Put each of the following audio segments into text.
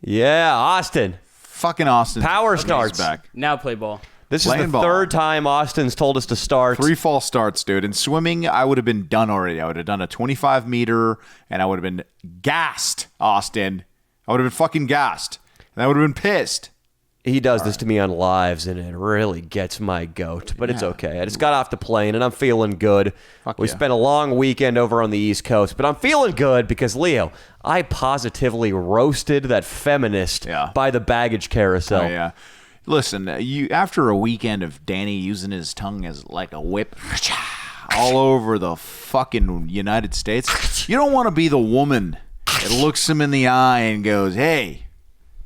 Yeah, Austin. Fucking Austin. Power starts. Back. Now play ball. This is the third time Austin's told us to start. 3 false starts, dude. In swimming, I would have been done already. I would have done a 25-meter, and I would have been gassed, Austin. I would have been fucking gassed. And I would have been pissed. He does this to me on lives, and it really gets my goat. But it's okay. I just got off the plane, and I'm feeling good. We spent a long weekend over on the East Coast, but I'm feeling good because, Leo, I positively roasted that feminist by the baggage carousel. Oh, yeah. Listen, you after a weekend of Danny using his tongue as like a whip all over the fucking United States, you don't want to be the woman that looks him in the eye and goes, "Hey,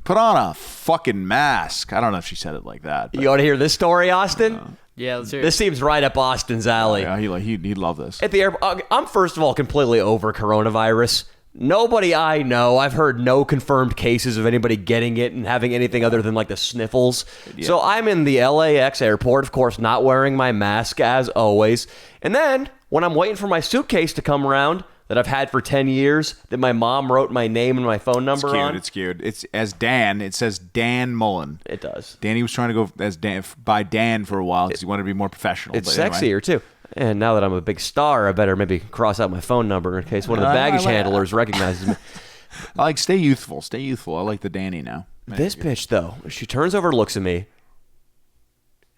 put on a fucking mask." I don't know if she said it like that. You want to hear this story, Austin? Yeah, let's hear it. This seems right up Austin's alley. Yeah, he'd love this. At the airport, I'm first of all completely over coronavirus. Nobody I know, I've heard no confirmed cases of anybody getting it and having anything other than like the sniffles. Yeah. So I'm in the LAX airport, of course, not wearing my mask as always. And then when I'm waiting for my suitcase to come around that I've had for 10 years, that my mom wrote my name and my phone number on. It's cute. It's as Dan. It says Dan Mullen. It does. Danny was trying to go as Dan by Dan for a while because he wanted to be more professional. It's sexier too. And now that I'm a big star, I better maybe cross out my phone number in case one of the baggage handlers recognizes me. I like stay youthful. Stay youthful. I like the Danny now. This bitch, though, she turns over and looks at me.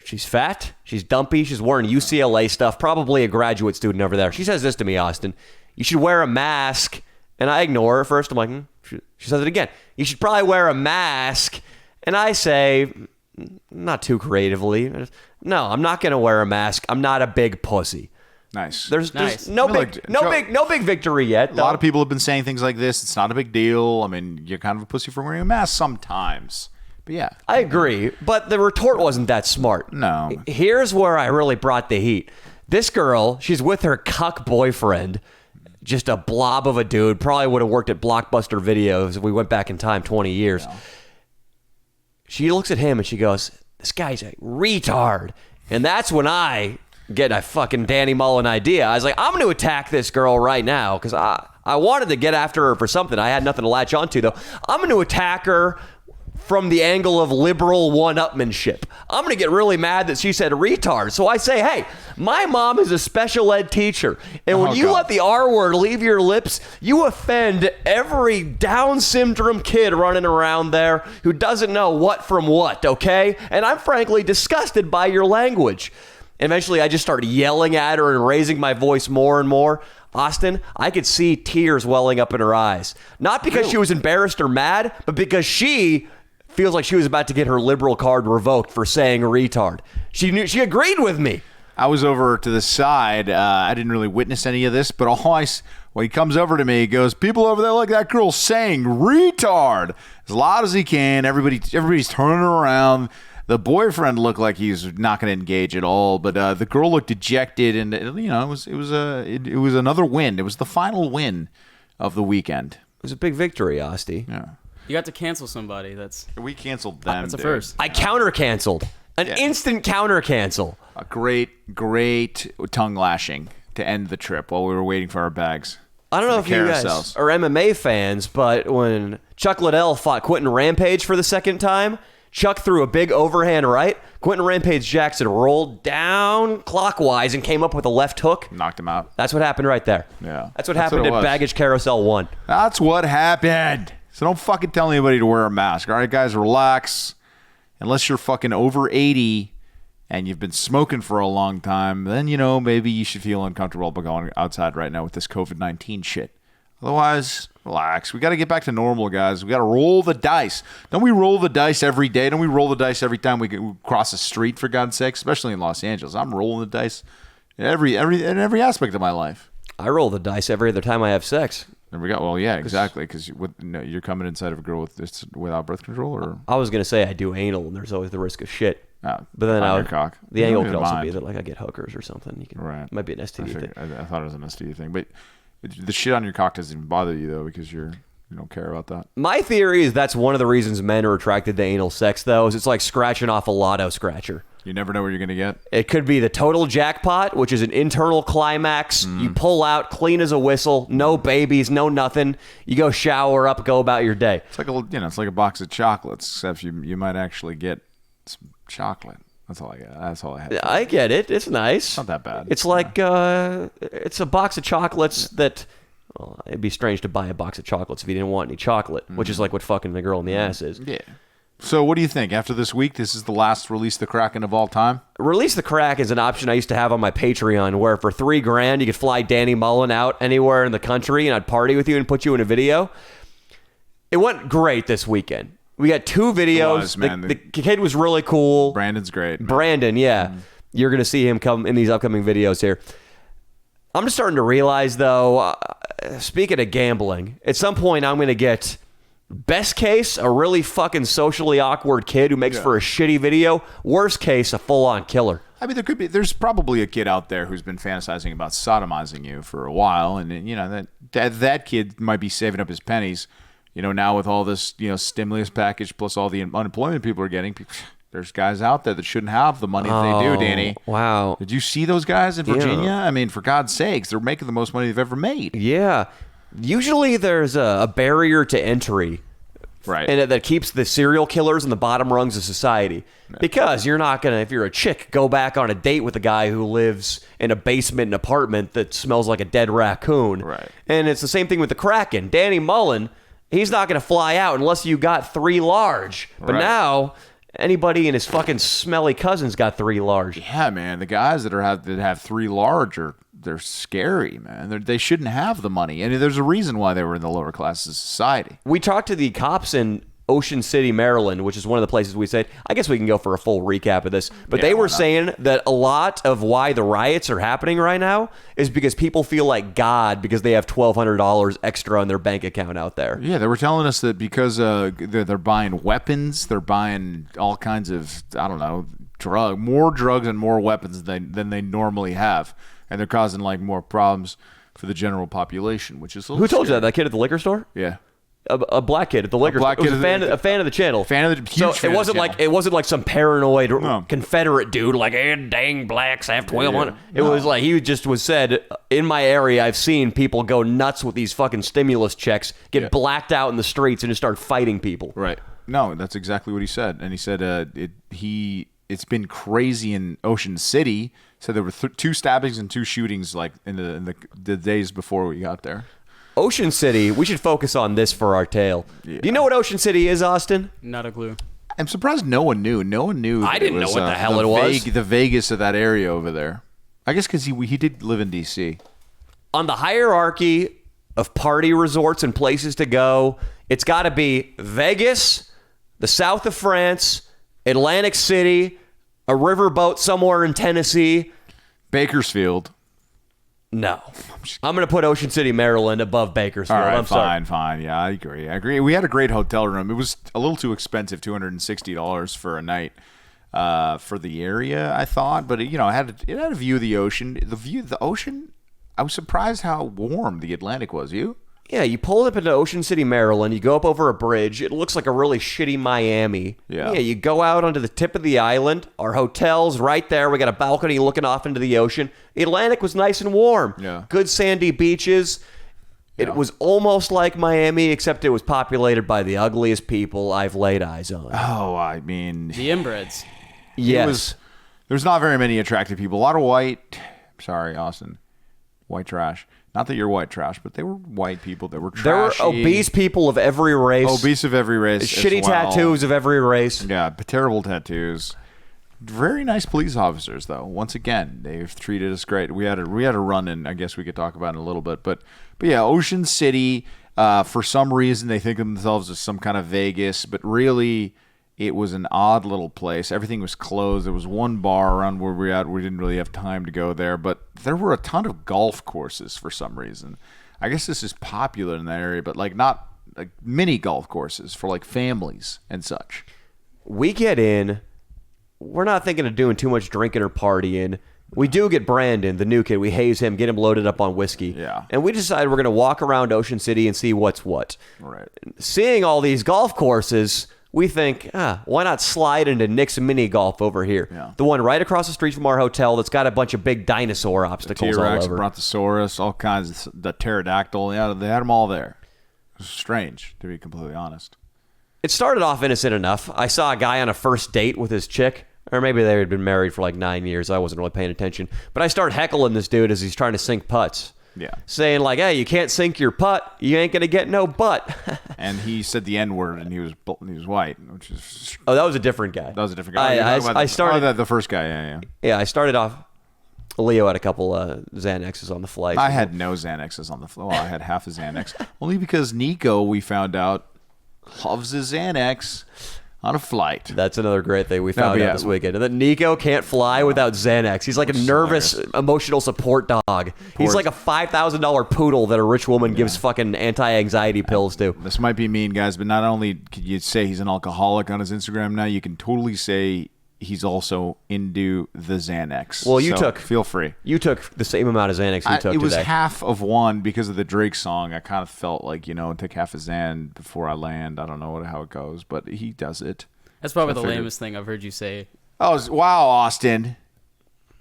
She's fat. She's dumpy. She's wearing UCLA stuff. Probably a graduate student over there. She says this to me, Austin. You should wear a mask. And I ignore her first. I'm like, She says it again. You should probably wear a mask. And I say, not too creatively, no, I'm not going to wear a mask. I'm not a big pussy. Nice. There's no big victory yet. A lot of people have been saying things like this. It's not a big deal. I mean, you're kind of a pussy for wearing a mask sometimes. But yeah. I agree. But the retort wasn't that smart. No. Here's where I really brought the heat. This girl, she's with her cuck boyfriend. Just a blob of a dude. Probably would have worked at Blockbuster Videos if we went back in time 20 years. Yeah. She looks at him and she goes, "This guy's a retard." And that's when I get a fucking Danny Mullen idea. I was like, I'm going to attack this girl right now because I wanted to get after her for something. I had nothing to latch onto, though. I'm going to attack her from the angle of liberal one-upmanship. I'm going to get really mad that she said retard. So I say, hey, my mom is a special ed teacher. And when you let the R word leave your lips, you offend every Down syndrome kid running around there who doesn't know what from what, okay? And I'm frankly disgusted by your language. And eventually I just started yelling at her and raising my voice more and more. Austin, I could see tears welling up in her eyes. Not because she was embarrassed or mad, but because she feels like she was about to get her liberal card revoked for saying retard. She agreed with me. I was over to the side. I didn't really witness any of this, but when he comes over to me, he goes, "People over there, look, that girl's saying retard," as loud as he can. Everybody's turning around. The boyfriend looked like he's not going to engage at all, but the girl looked dejected, and it was another win. It was the final win of the weekend. It was a big victory, Asti. Yeah. You got to cancel somebody. We canceled them. That's a first. I counter-canceled. Instant counter-cancel. A great tongue lashing to end the trip while we were waiting for our bags. I don't know if you guys are MMA fans, but when Chuck Liddell fought Quentin Rampage for the second time, Chuck threw a big overhand right. Quentin Rampage Jackson rolled down clockwise and came up with a left hook. Knocked him out. That's what happened right there. Yeah. That's what happened at Baggage Carousel 1. That's what happened. So don't fucking tell anybody to wear a mask. All right, guys, relax. Unless you're fucking over 80 and you've been smoking for a long time, then, maybe you should feel uncomfortable about going outside right now with this COVID-19 shit. Otherwise, relax. We got to get back to normal, guys. We got to roll the dice. Don't we roll the dice every day? Don't we roll the dice every time we cross a street, for God's sake? Especially in Los Angeles. I'm rolling the dice in every aspect of my life. I roll the dice every other time I have sex. There we go. Well, yeah, exactly. Because you're coming inside of a girl without birth control, or I was gonna say I do anal, and there's always the risk of shit. But then your cock. The angle could also be that like I get hookers or something. Right. It might be an STD thing. I thought it was an STD thing, but the shit on your cock doesn't even bother you though, because you don't care about that. My theory is that's one of the reasons men are attracted to anal sex, though, is it's like scratching off a lotto scratcher. You never know what you're going to get. It could be the total jackpot, which is an internal climax. You pull out clean as a whistle, no babies, no nothing. You go shower up, go about your day. It's like it's like a box of chocolates, except you might actually get some chocolate. That's all I got. That's all I had. I get it. It's nice. Not that bad. It's like it's a box of chocolates that. Well, it'd be strange to buy a box of chocolates if you didn't want any chocolate, which is like what fucking the girl in the ass is. Yeah. So what do you think? After this week, this is the last Release the Kraken of all time? Release the Crack is an option I used to have on my Patreon where for $3,000 you could fly Danny Mullen out anywhere in the country and I'd party with you and put you in a video. It went great this weekend. We got 2 videos. It was, man. The kid was really cool. Brandon's great. Man. Brandon, yeah. You're going to see him come in these upcoming videos here. I'm just starting to realize, though, speaking of gambling, at some point I'm going to get, best case, a really fucking socially awkward kid who makes for a shitty video. Worst case, a full-on killer. I mean, there's probably a kid out there who's been fantasizing about sodomizing you for a while, and that kid might be saving up his pennies. Now with all this stimulus package plus all the unemployment people are getting. There's guys out there that shouldn't have the money that they do, Danny. Wow. Did you see those guys in Virginia? I mean, for God's sakes, they're making the most money they've ever made. Yeah. Usually there's a barrier to entry. Right. And that keeps the serial killers in the bottom rungs of society. Yeah. Because you're not going to, if you're a chick, go back on a date with a guy who lives in a basement and apartment that smells like a dead raccoon. Right. And it's the same thing with the Kraken. Danny Mullen, he's not going to fly out unless you got 3 large. But now... anybody and his fucking smelly cousins got 3 large. Yeah, man. The guys that have 3 large they're scary, man. They shouldn't have the money. And there's a reason why they were in the lower classes of society. We talked to the cops in Ocean City, Maryland, which is one of the places we said, I guess we can go for a full recap of this, but they were saying that a lot of why the riots are happening right now is because people feel like God because they have $1,200 extra on their bank account out there. Yeah, they were telling us that because they're buying weapons, they're buying all kinds of, I don't know, more drugs and more weapons than they normally have, and they're causing like more problems for the general population, which is a little Who told scary. you that? That kid at the liquor store? Yeah. A black kid at the liquor store. It was a fan of the channel. It wasn't like some paranoid Confederate dude like, dang blacks have 1,200. It was like he just was said, in my area, I've seen people go nuts with these fucking stimulus checks, get blacked out in the streets, and just start fighting people. Right. No, that's exactly what he said. And he said it's been crazy in Ocean City. So there were 2 stabbings and 2 shootings like in the days before we got there. Ocean City, we should focus on this for our tale. Yeah. Do you know what Ocean City is, Austin? Not a clue. I'm surprised no one knew. No one knew. I didn't know what the hell it was. The Vegas of that area over there. I guess because he did live in D.C. On the hierarchy of party resorts and places to go, it's got to be Vegas, the south of France, Atlantic City, a riverboat somewhere in Tennessee. Bakersfield. No. I'm going to put Ocean City, Maryland above Bakersfield. All right, I'm sorry. fine. Yeah, I agree. We had a great hotel room. It was a little too expensive, $260 for a night for the area, I thought. But, it had a view of the ocean. The view of the ocean, I was surprised how warm the Atlantic was. You? Yeah, you pull up into Ocean City, Maryland. You go up over a bridge. It looks like a really shitty Miami. Yeah. You go out onto the tip of the island. Our hotel's right there. We got a balcony looking off into the ocean. The Atlantic was nice and warm. Yeah. Good sandy beaches. It was almost like Miami, except it was populated by the ugliest people I've laid eyes on. Oh, I mean... The inbreds. Yes. There's not very many attractive people. A lot of white... Sorry, Austin. White trash. Not that you're white trash, but they were white people that were trashy. There were obese people of every race. Obese of every race. Shitty tattoos of every race. Yeah, terrible tattoos. Very nice police officers, though. Once again, they've treated us great. We had a run in. I guess we could talk about it in a little bit, but yeah, Ocean City. For some reason, they think of themselves as some kind of Vegas, but really, it was an odd little place. Everything was closed. There was one bar around where we were at. We didn't really have time to go there, but there were a ton of golf courses for some reason. I guess this is popular in that area, but not like mini golf courses for like families and such. We get in. We're not thinking of doing too much drinking or partying. We do get Brandon, the new kid. We haze him, get him loaded up on whiskey. Yeah. And we decide we're going to walk around Ocean City and see what's what. Right. Seeing all these golf courses, we think, why not slide into Nick's Mini Golf over here? Yeah. The one right across the street from our hotel that's got a bunch of big dinosaur obstacles all T-Rex, over. Brontosaurus, all kinds of the pterodactyl. Yeah, they had them all there. It was strange, to be completely honest. It started off innocent enough. I saw a guy on a first date with his chick, or maybe they had been married for like 9 years. I wasn't really paying attention. But I started heckling this dude as he's trying to sink putts. Yeah. Saying like, hey, you can't sink your putt. You ain't going to get no butt. And he said the N-word, and he was white, which is... Oh, that was a different guy. That was a different guy. I started... the first guy, yeah. Yeah, I started off... Leo had a couple Xanaxes on the flight. I had no Xanaxes on the flight. Well, I had half a Xanax. Only because Nico, we found out, loves his Xanax on a flight. That's another great thing we found out this weekend. And that Nico can't fly without Xanax. He's like a nervous, emotional support dog. He's like a $5,000 poodle that a rich woman gives fucking anti-anxiety pills to. This might be mean, guys, but not only could you say he's an alcoholic on his Instagram now, you can totally say he's also into the Xanax. Well, feel free. You took the same amount of Xanax we took today. It was half of one because of the Drake song. I kind of felt like, take half a Xan before I land. I don't know how it goes, but he does it. That's probably the lamest thing I've heard you say. Oh, wow, Austin.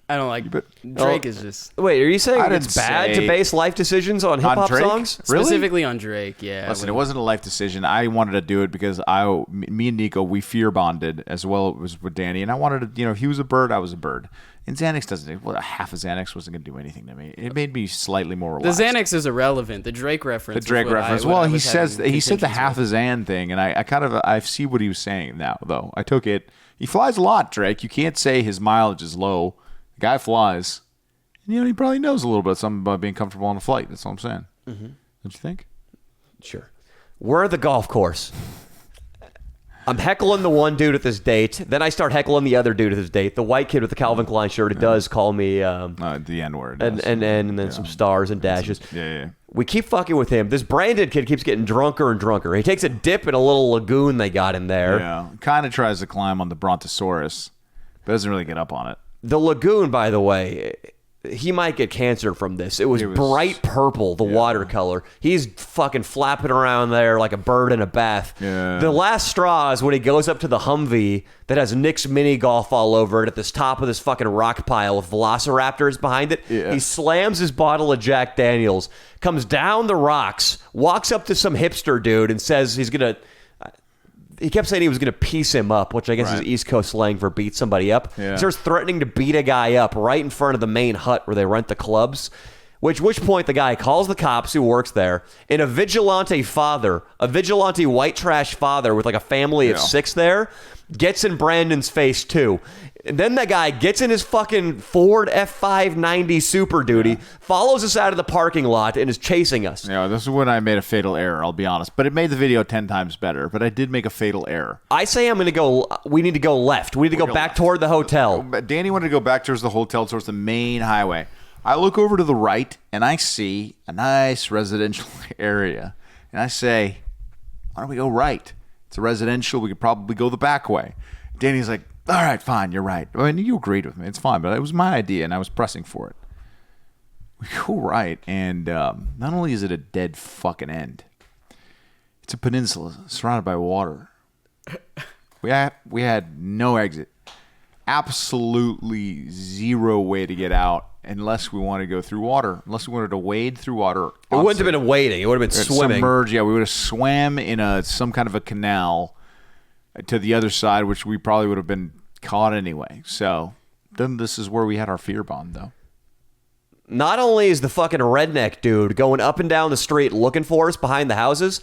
I don't like Drake is just... Wait, are you saying it's bad to base life decisions on hip-hop songs? Really? Specifically on Drake, yeah. Listen, it wasn't a life decision. I wanted to do it because me and Nico, we fear bonded as well as with Danny, and I wanted to, if he was a bird, I was a bird. And Xanax doesn't, half a Xanax wasn't going to do anything to me. It made me slightly more relaxed. The Xanax is irrelevant. The Drake reference. He said the half a Xan thing, and I see what he was saying now, though. I took it. He flies a lot, Drake. You can't say his mileage is low. The guy flies. And, he probably knows a little bit something about being comfortable on a flight. That's all I'm saying. Mm-hmm. Don't you think? Sure. We're at the golf course. I'm heckling the one dude at this date. Then I start heckling the other dude at this date. The white kid with the Calvin Klein shirt. It does call me... the N-word. And then some stars and dashes. Yeah. We keep fucking with him. This Brandon kid keeps getting drunker and drunker. He takes a dip in a little lagoon they got in there. Yeah. Kind of tries to climb on the Brontosaurus, but doesn't really get up on it. The lagoon, by the way, he might get cancer from this. It was bright purple, the watercolor. He's fucking flapping around there like a bird in a bath. Yeah. The last straw is when he goes up to the Humvee that has Nick's Mini Golf all over it at this top of this fucking rock pile with velociraptors behind it. Yeah. He slams his bottle of Jack Daniels, comes down the rocks, walks up to some hipster dude and says he's going to... He kept saying he was going to piece him up, which I guess is East Coast slang for beat somebody up. Yeah. He starts threatening to beat a guy up right in front of the main hut where they rent the clubs. Which point the guy calls the cops who works there, and a vigilante white trash father with like a family of 6 there, gets in Brandon's face too. And then that guy gets in his fucking Ford F590 Super Duty, follows us out of the parking lot, and is chasing us. Yeah, this is when I made a fatal error, I'll be honest. But it made the video 10 times better. But I did make a fatal error. I say we need to go left. We need to go back toward the hotel. Danny wanted to go back towards the hotel, towards the main highway. I look over to the right, and I see a nice residential area. And I say, why don't we go right? It's a residential. We could probably go the back way. Danny's like, all right, fine, you're right. I mean, you agreed with me. It's fine, but it was my idea, and I was pressing for it. We go right, and not only is it a dead fucking end, it's a peninsula surrounded by water. We had no exit. Absolutely zero way to get out unless we wanted to go through water. Unless we wanted to wade through water. It wouldn't have been wading. It would have been swimming. Submerged, yeah. We would have swam in some kind of a canal to the other side, which we probably would have been caught anyway. So then this is where we had our fear bond, though. Not only is the fucking redneck dude going up and down the street looking for us behind the houses,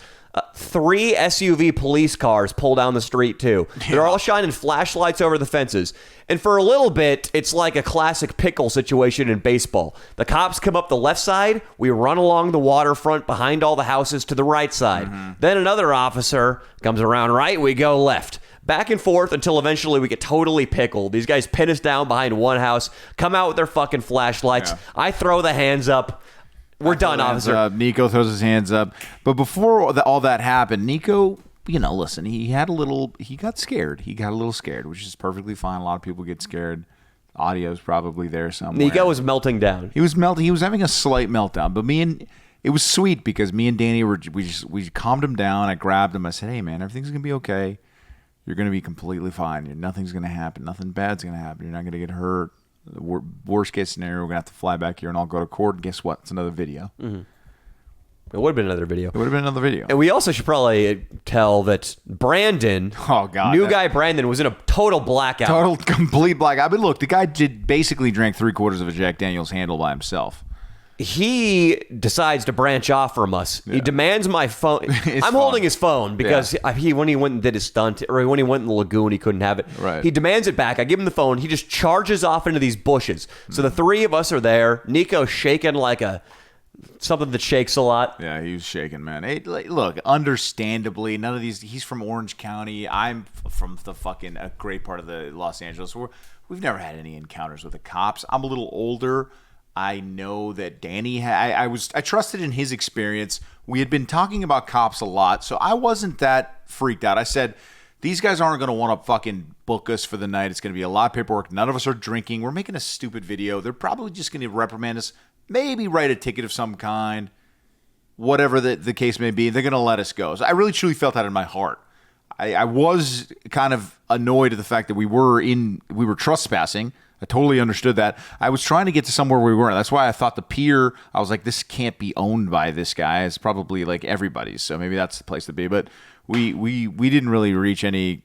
3 SUV police cars pull down the street too. They're all shining flashlights over the fences. And for a little bit, it's like a classic pickle situation in baseball. The cops come up the left side. We run along the waterfront behind all the houses to the right side. Mm-hmm. Then another officer comes around right. We go left. Back and forth until eventually we get totally pickled. These guys pin us down behind one house, come out with their fucking flashlights. Yeah. I throw the hands up. We're done, officer. Nico throws his hands up. But before all that happened, Nico, listen, he got scared. He got a little scared, which is perfectly fine. A lot of people get scared. Audio's probably there somewhere. Nico was melting down. He was melting. He was having a slight meltdown. But it was sweet because me and Danny we calmed him down. I grabbed him. I said, hey, man, everything's going to be okay. You're going to be completely fine. Nothing's going to happen. Nothing bad's going to happen. You're not going to get hurt. The worst case scenario, we're going to have to fly back here and I'll go to court. And guess what? It's another video. Mm-hmm. It would have been another video. It would have been another video. And we also should probably tell that Brandon, guy Brandon, was in a total blackout. Total, complete blackout. But look, the guy basically drank 3/4 of a Jack Daniels handle by himself. He decides to branch off from us. Yeah. He demands my phone. I'm holding his phone because when he went and did his stunt, or when he went in the lagoon, he couldn't have it. Right. He demands it back. I give him the phone. He just charges off into these bushes. So the three of us are there. Nico's shaking like something that shakes a lot. Yeah, he was shaking, man. Look, understandably, none of these. He's from Orange County. I'm from the fucking a great part of the Los Angeles. We've never had any encounters with the cops. I'm a little older. I know that Danny I trusted in his experience. We had been talking about cops a lot, so I wasn't that freaked out. I said, these guys aren't going to want to fucking book us for the night. It's going to be a lot of paperwork. None of us are drinking. We're making a stupid video. They're probably just going to reprimand us, maybe write a ticket of some kind, whatever the case may be. They're going to let us go. So I really truly felt that in my heart. I was kind of annoyed at the fact that we were trespassing. I totally understood that. I was trying to get to somewhere we weren't. That's why I thought the pier, I was like, this can't be owned by this guy. It's probably like everybody's. So maybe that's the place to be. But we didn't really reach any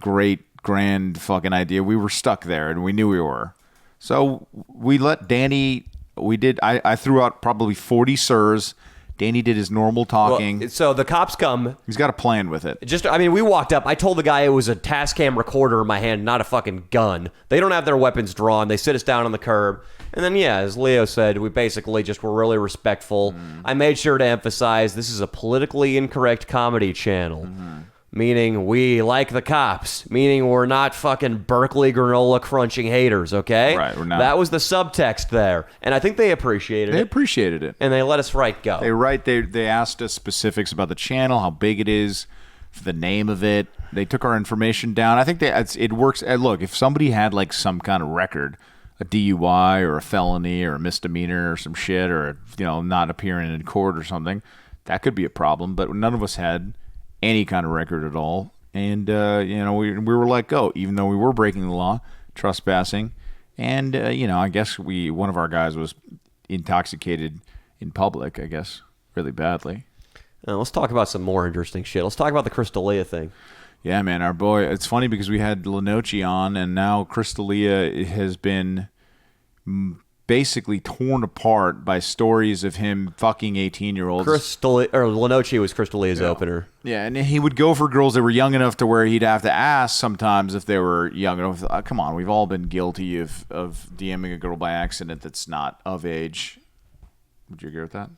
great grand fucking idea. We were stuck there and we knew we were. So we let Danny, I threw out probably 40 sirs. Danny did his normal talking. Well, so the cops come. He's got a plan with it. We walked up. I told the guy it was a Tascam recorder in my hand, not a fucking gun. They don't have their weapons drawn. They sit us down on the curb. And then, as Leo said, we basically just were really respectful. I made sure to emphasize this is a politically incorrect comedy channel. Meaning we like the cops. Meaning we're not fucking Berkeley granola crunching haters, okay? Right, we're not. That was the subtext there. And I think they appreciated it. They appreciated it. And they let us go. They asked us specifics about the channel, how big it is, the name of it. They took our information down. I think it works. Look, if somebody had like some kind of record, a DUI or a felony or a misdemeanor or some shit, or not appearing in court or something, that could be a problem. But none of us had any kind of record at all, and we were let go, even though we were breaking the law, trespassing, and I guess one of our guys was intoxicated in public, I guess, really badly. Let's talk about some more interesting shit. Let's talk about the Crystalia thing. Yeah, man, our boy. It's funny because we had Lenoci on, and now Crystalia has been basically torn apart by stories of him fucking 18-year-olds. Lenoci was Crystalia's opener. Yeah, and he would go for girls that were young enough to where he'd have to ask sometimes if they were young enough. Come on, we've all been guilty of DMing a girl by accident that's not of age. Would you agree with that?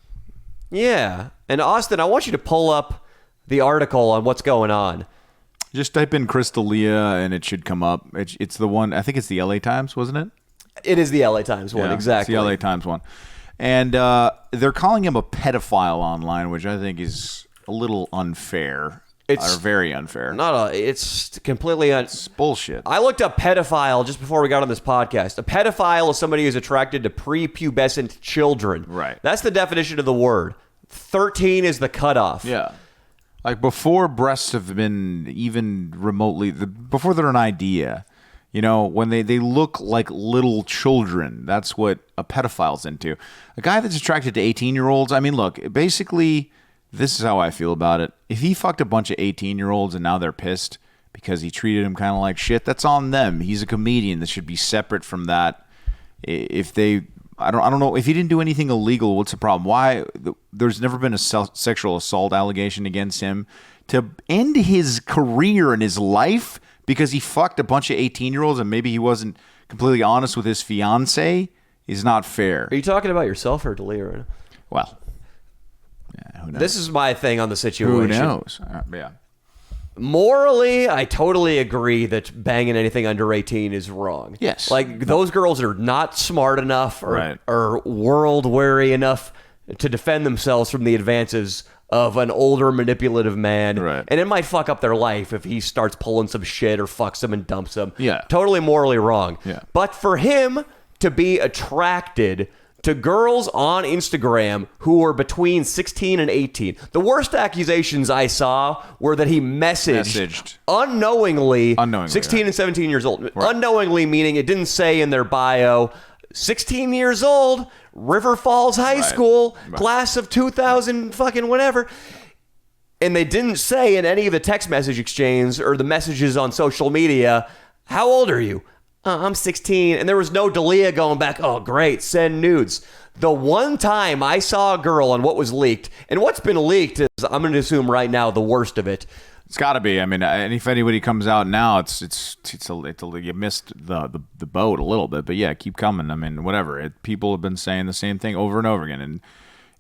Yeah. And Austin, I want you to pull up the article on what's going on. Just type in Crystalia and it should come up. It's the one, I think it's the LA Times, wasn't it? It is the LA Times one, exactly. It's the LA Times one. And they're calling him a pedophile online, which I think is a little unfair. Or very unfair. It's completely It's bullshit. I looked up pedophile just before we got on this podcast. A pedophile is somebody who's attracted to prepubescent children. Right. That's the definition of the word. 13 is the cutoff. Yeah. Like before breasts have been even remotely, before they're an idea, when they look like little children, that's what a pedophile's into. A guy that's attracted to 18-year-olds, I mean, look, basically, this is how I feel about it. If he fucked a bunch of 18-year-olds and now they're pissed because he treated them kind of like shit, that's on them. He's a comedian. That should be separate from that. I don't know. If he didn't do anything illegal, what's the problem? Why? There's never been a sexual assault allegation against him. To end his career and his life because he fucked a bunch of 18-year-olds and maybe he wasn't completely honest with his fiance is not fair. Are you talking about yourself or Delia right now? Well, who knows? This is my thing on the situation. Who knows? Yeah. Morally, I totally agree that banging anything under 18 is wrong. Yes. Like, those girls are not smart enough or world-weary enough to defend themselves from the advances of an older manipulative man. Right. And it might fuck up their life if he starts pulling some shit or fucks them and dumps them. Yeah. Totally morally wrong. Yeah. But for him to be attracted to girls on Instagram who were between 16 and 18. The worst accusations I saw were that he messaged. Unknowingly 16 right. and 17 years old. Right. Unknowingly, meaning it didn't say in their bio, 16 years old, River Falls High School, class of 2000 fucking whatever. And they didn't say in any of the text message exchange or the messages on social media, how old are you? I'm 16. And there was no Dalia going back, oh, great, send nudes. The one time I saw a girl on what was leaked, and what's been leaked is, I'm going to assume right now, the worst of it. It's got to be. I mean, and if anybody comes out now, it's you missed the boat a little bit. But yeah, keep coming. I mean, whatever. People have been saying the same thing over and over again, and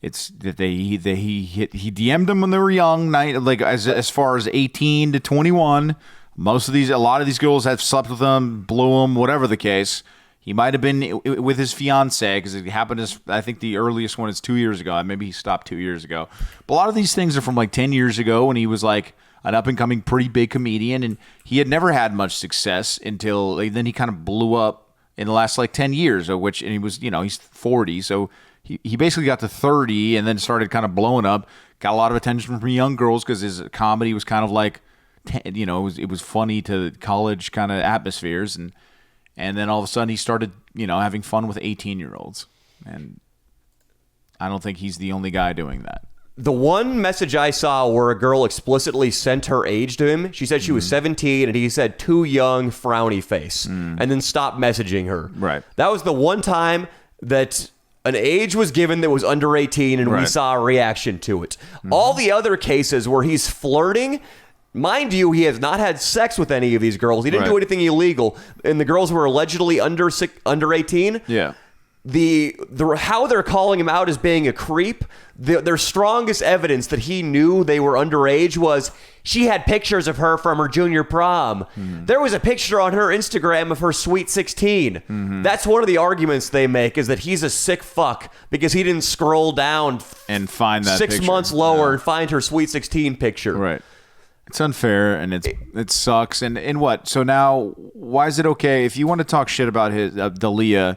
it's that he DM'd them when they were young, like as far as 18 to 21. A lot of these girls have slept with him, blew him, whatever the case. He might have been with his fiance because it happened. I think the earliest one is 2 years ago. Maybe he stopped 2 years ago. But a lot of these things are from like 10 years ago when he was like an up and coming, pretty big comedian, and he had never had much success until then. He kind of blew up in the last like 10 years, and he was, he's 40, so he basically got to 30 and then started kind of blowing up. Got a lot of attention from young girls because his comedy was kind of like, it was funny to college kind of atmospheres, and then all of a sudden he started, having fun with 18-year-olds, and I don't think he's the only guy doing that. The one message I saw where a girl explicitly sent her age to him, she said she was 17, and he said too young, frowny face, and then stopped messaging her. Right. That was the one time that an age was given that was under 18, and we saw a reaction to it. All the other cases where he's flirting, mind you, he has not had sex with any of these girls. He didn't do anything illegal. And the girls who were allegedly under 18, yeah, the how they're calling him out as being a creep, their strongest evidence that he knew they were underage was she had pictures of her from her junior prom. There was a picture on her Instagram of her sweet 16. That's one of the arguments they make, is that he's a sick fuck because he didn't scroll down and find that 6 picture. months lower and find her sweet 16 picture. Right. It's unfair, and it sucks. And what? So now, why is it okay if you want to talk shit about his Dalia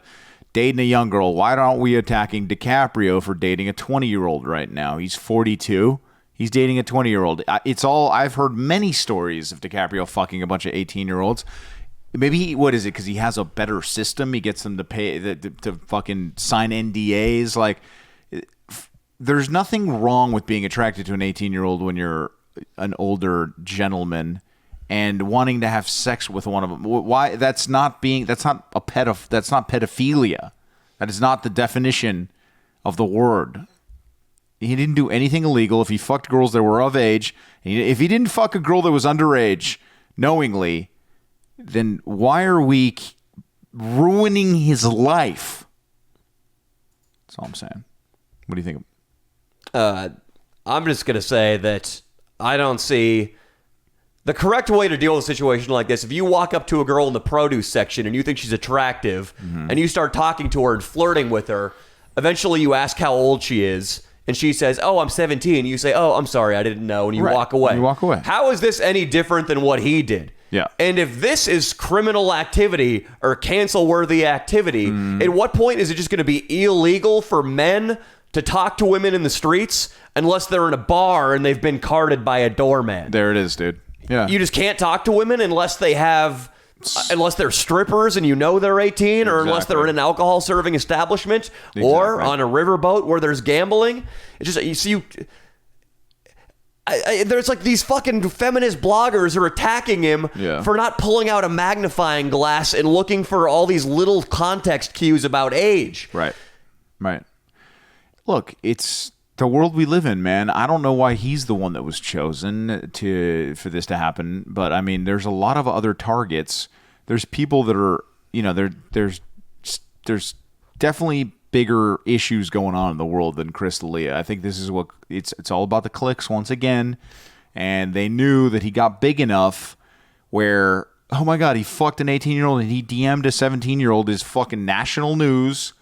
dating a young girl? Why aren't we attacking DiCaprio for dating a 20-year-old right now? He's 42. He's dating a 20-year-old. I've heard many stories of DiCaprio fucking a bunch of 18-year-olds. Maybe what is it? Because he has a better system. He gets them to pay to fucking sign NDAs. Like, there's nothing wrong with being attracted to an 18-year-old when you're an older gentleman and wanting to have sex with one of them. Why? That's not pedophilia. That is not the definition of the word. He didn't do anything illegal. If he fucked girls that were of age, if he didn't fuck a girl that was underage knowingly, then why are we ruining his life? That's all I'm saying. What do you think? I'm just going to say that I don't see the correct way to deal with a situation like this. If you walk up to a girl in the produce section and you think she's attractive and you start talking to her and flirting with her, eventually you ask how old she is and she says, oh, I'm 17. You say, oh, I'm sorry, I didn't know. And you walk away. And you walk away. How is this any different than what he did? Yeah. And if this is criminal activity or cancel-worthy activity, at what point is it just going to be illegal for men to talk to women in the streets unless they're in a bar and they've been carded by a doorman? There it is, dude. Yeah. You just can't talk to women unless they're strippers and you know they're 18, or unless they're in an alcohol serving establishment or on a riverboat where there's gambling. It's just, you see, there's like these fucking feminist bloggers are attacking him for not pulling out a magnifying glass and looking for all these little context cues about age. Right. Look, it's the world we live in, man. I don't know why he's the one that was chosen for this to happen, but I mean, there's a lot of other targets. There's people that are, there's definitely bigger issues going on in the world than Chris D'Elia. I think this is what it's all about, the clicks once again, and they knew that he got big enough where, oh my God, he fucked an 18-year-old and he DM'd a 17-year-old is fucking national news.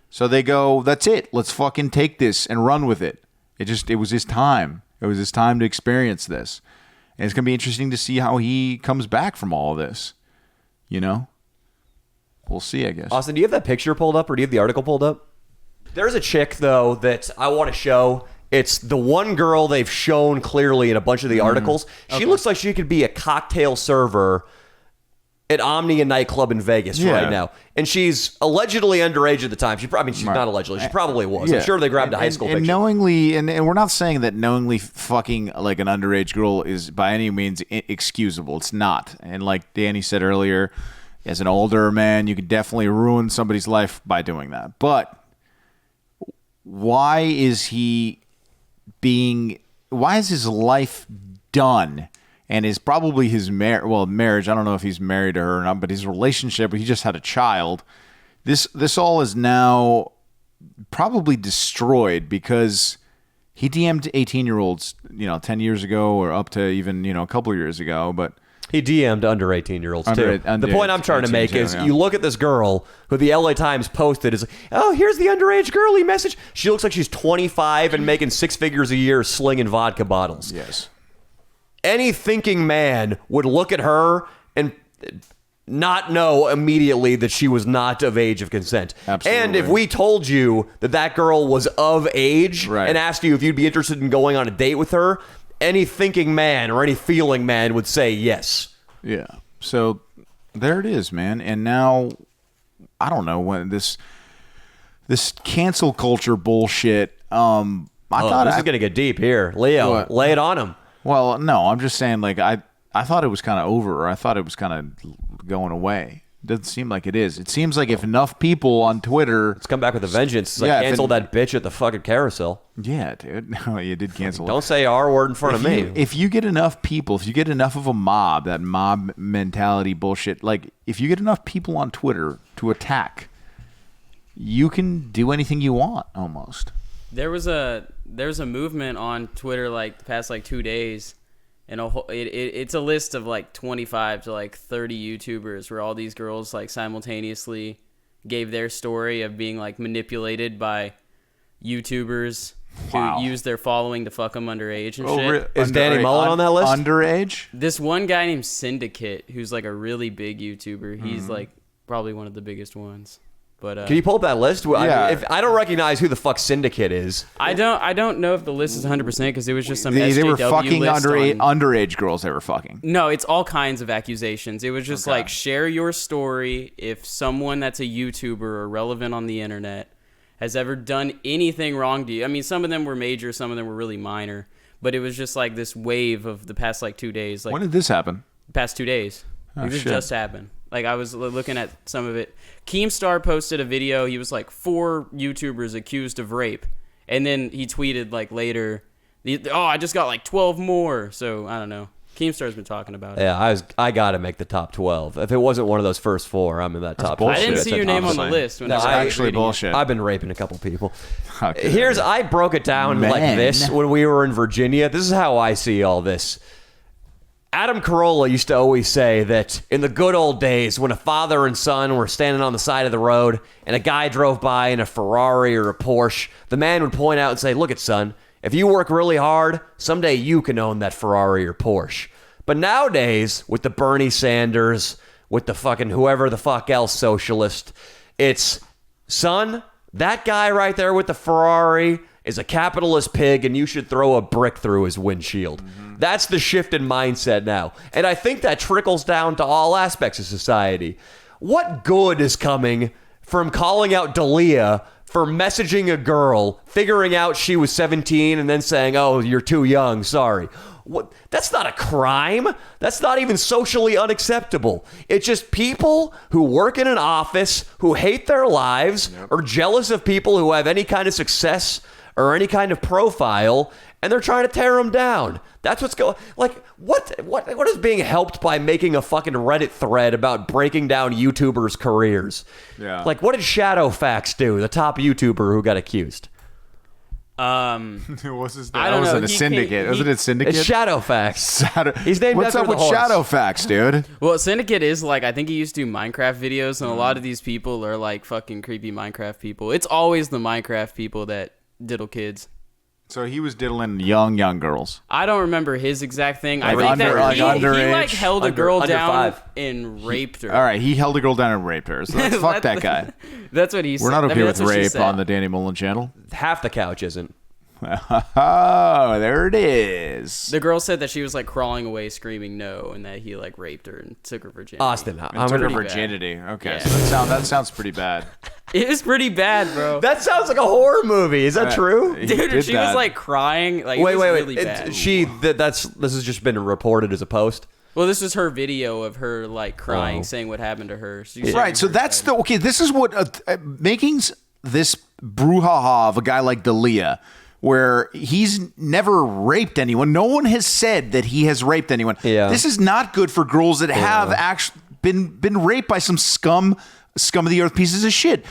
So they go, that's it. Let's fucking take this and run with it. It was his time. It was his time to experience this. And it's going to be interesting to see how he comes back from all of this. We'll see, I guess. Austin, do you have that picture pulled up, or do you have the article pulled up? There's a chick, though, that I want to show. It's the one girl they've shown clearly in a bunch of the articles. She looks like she could be a cocktail server at Omni, a nightclub in Vegas right now. And she's allegedly underage at the time. She's not allegedly. She probably was. I'm sure they grabbed a high school picture. And knowingly, and we're not saying that knowingly fucking like an underage girl is by any means excusable. It's not. And like Danny said earlier, as an older man, you could definitely ruin somebody's life by doing that. But why is his life done? And is probably his marriage. I don't know if he's married to her or not, but his relationship, he just had a child. This all is now probably destroyed because he DM'd 18-year-olds, 10 years ago or up to even, a couple of years ago. But he DM'd under 18-year-olds too. The point I'm trying to make is you look at this girl who the LA Times posted is like, oh, here's the underage girly message. She looks like she's 25 and making 6 figures a year slinging vodka bottles. Yes. Any thinking man would look at her and not know immediately that she was not of age of consent. Absolutely. And if we told you that girl was of age and asked you if you'd be interested in going on a date with her, any thinking man or any feeling man would say yes. Yeah. So there it is, man. And now, I don't know when this cancel culture bullshit. I thought this is going to get deep here. Leo, lay it on him. Well, no, I'm just saying, like, I thought it was kind of over, or I thought it was kind of going away. It doesn't seem like it is. It seems like if enough people on Twitter... It's come back with a vengeance. It's like, cancel that bitch at the fucking carousel. Yeah, dude. No, you did cancel it. Don't say R word in front of me. If you get enough people, if you get enough of a mob, that mob mentality bullshit, like, if you get enough people on Twitter to attack, you can do anything you want, almost. There's a movement on Twitter like the past 2 days, and it's a list of 25 to 30 YouTubers where all these girls simultaneously gave their story of being manipulated by YouTubers who use their following to fuck them underage and shit. Is Danny Mullen on that list? Underage? This one guy named Syndicate, who's a really big YouTuber. He's probably one of the biggest ones. But can you pull up that list? Yeah. I don't recognize who the fuck Syndicate is. I don't know if the list is 100% because it was just some they SJW were fucking list underage girls. They were fucking. No, it's all kinds of accusations. It was just share your story if someone that's a YouTuber or relevant on the internet has ever done anything wrong to you. I mean, some of them were major, some of them were really minor, but it was just this wave of the past 2 days. When did this happen? Past 2 days. This just happened. I was looking at some of it. Keemstar posted a video. He was 4 YouTubers accused of rape. And then he tweeted later, I just got 12 more. So, I don't know. Keemstar's been talking about it. Yeah, I got to make the top 12. If it wasn't one of those first 4, I'm in that top 12. I didn't see your name on the list. That's actually bullshit. I've been raping a couple people. Okay. I broke it down like this when we were in Virginia. This is how I see all this. Adam Carolla used to always say that in the good old days when a father and son were standing on the side of the road and a guy drove by in a Ferrari or a Porsche, the man would point out and say, look it, son, if you work really hard, someday you can own that Ferrari or Porsche. But nowadays, with the Bernie Sanders, with the fucking whoever the fuck else socialist, it's, son, that guy right there with the Ferrari is a capitalist pig and you should throw a brick through his windshield. That's the shift in mindset now. And I think that trickles down to all aspects of society. What good is coming from calling out Dalia for messaging a girl, figuring out she was 17 and then saying, oh, you're too young, sorry. What? That's not a crime. That's not even socially unacceptable. It's just people who work in an office, who hate their lives, are jealous of people who have any kind of success or any kind of profile, and they're trying to tear them down. That's what's going. What is being helped by making a fucking Reddit thread about breaking down YouTubers' careers? Yeah. What did Shadowfax do? The top YouTuber who got accused. What's his name? I don't know. Was it a Syndicate? Wasn't it Syndicate? It's Shadowfax. He's named What's after up with the horse. Shadowfax, dude? Well, Syndicate is I think he used to do Minecraft videos, and a lot of these people are fucking creepy Minecraft people. It's always the Minecraft people that diddle kids. So he was diddling young girls. I don't remember his exact thing. I Like think under- that like he underage? held a girl Under down 5. and raped her. All right, he held a girl down and raped her. So fuck that guy. That's what he said. We're not I okay mean, with that's what she rape said. on the Danny Mullen channel. Half the couch isn't. Oh, there it is. The girl said that she was like crawling away, screaming no, and that he like raped her and took her virginity. Austin, Took I'm her gonna, pretty virginity. Okay, Yeah. so that sounds pretty bad. It was pretty bad, bro. that sounds like a horror movie. Is that true? He Dude, did she that. was like crying. Like, Wait, it was wait. really bad. This has just been reported as a post. Well, this was her video of her like crying, Oh. saying what happened to her. She's Right, so that's the okay. This is what making this brouhaha of a guy like D'Elia, where he's never raped anyone. No one has said that he has raped anyone. Yeah. This is not good for girls that have actually been raped by some scum of the earth pieces of shit.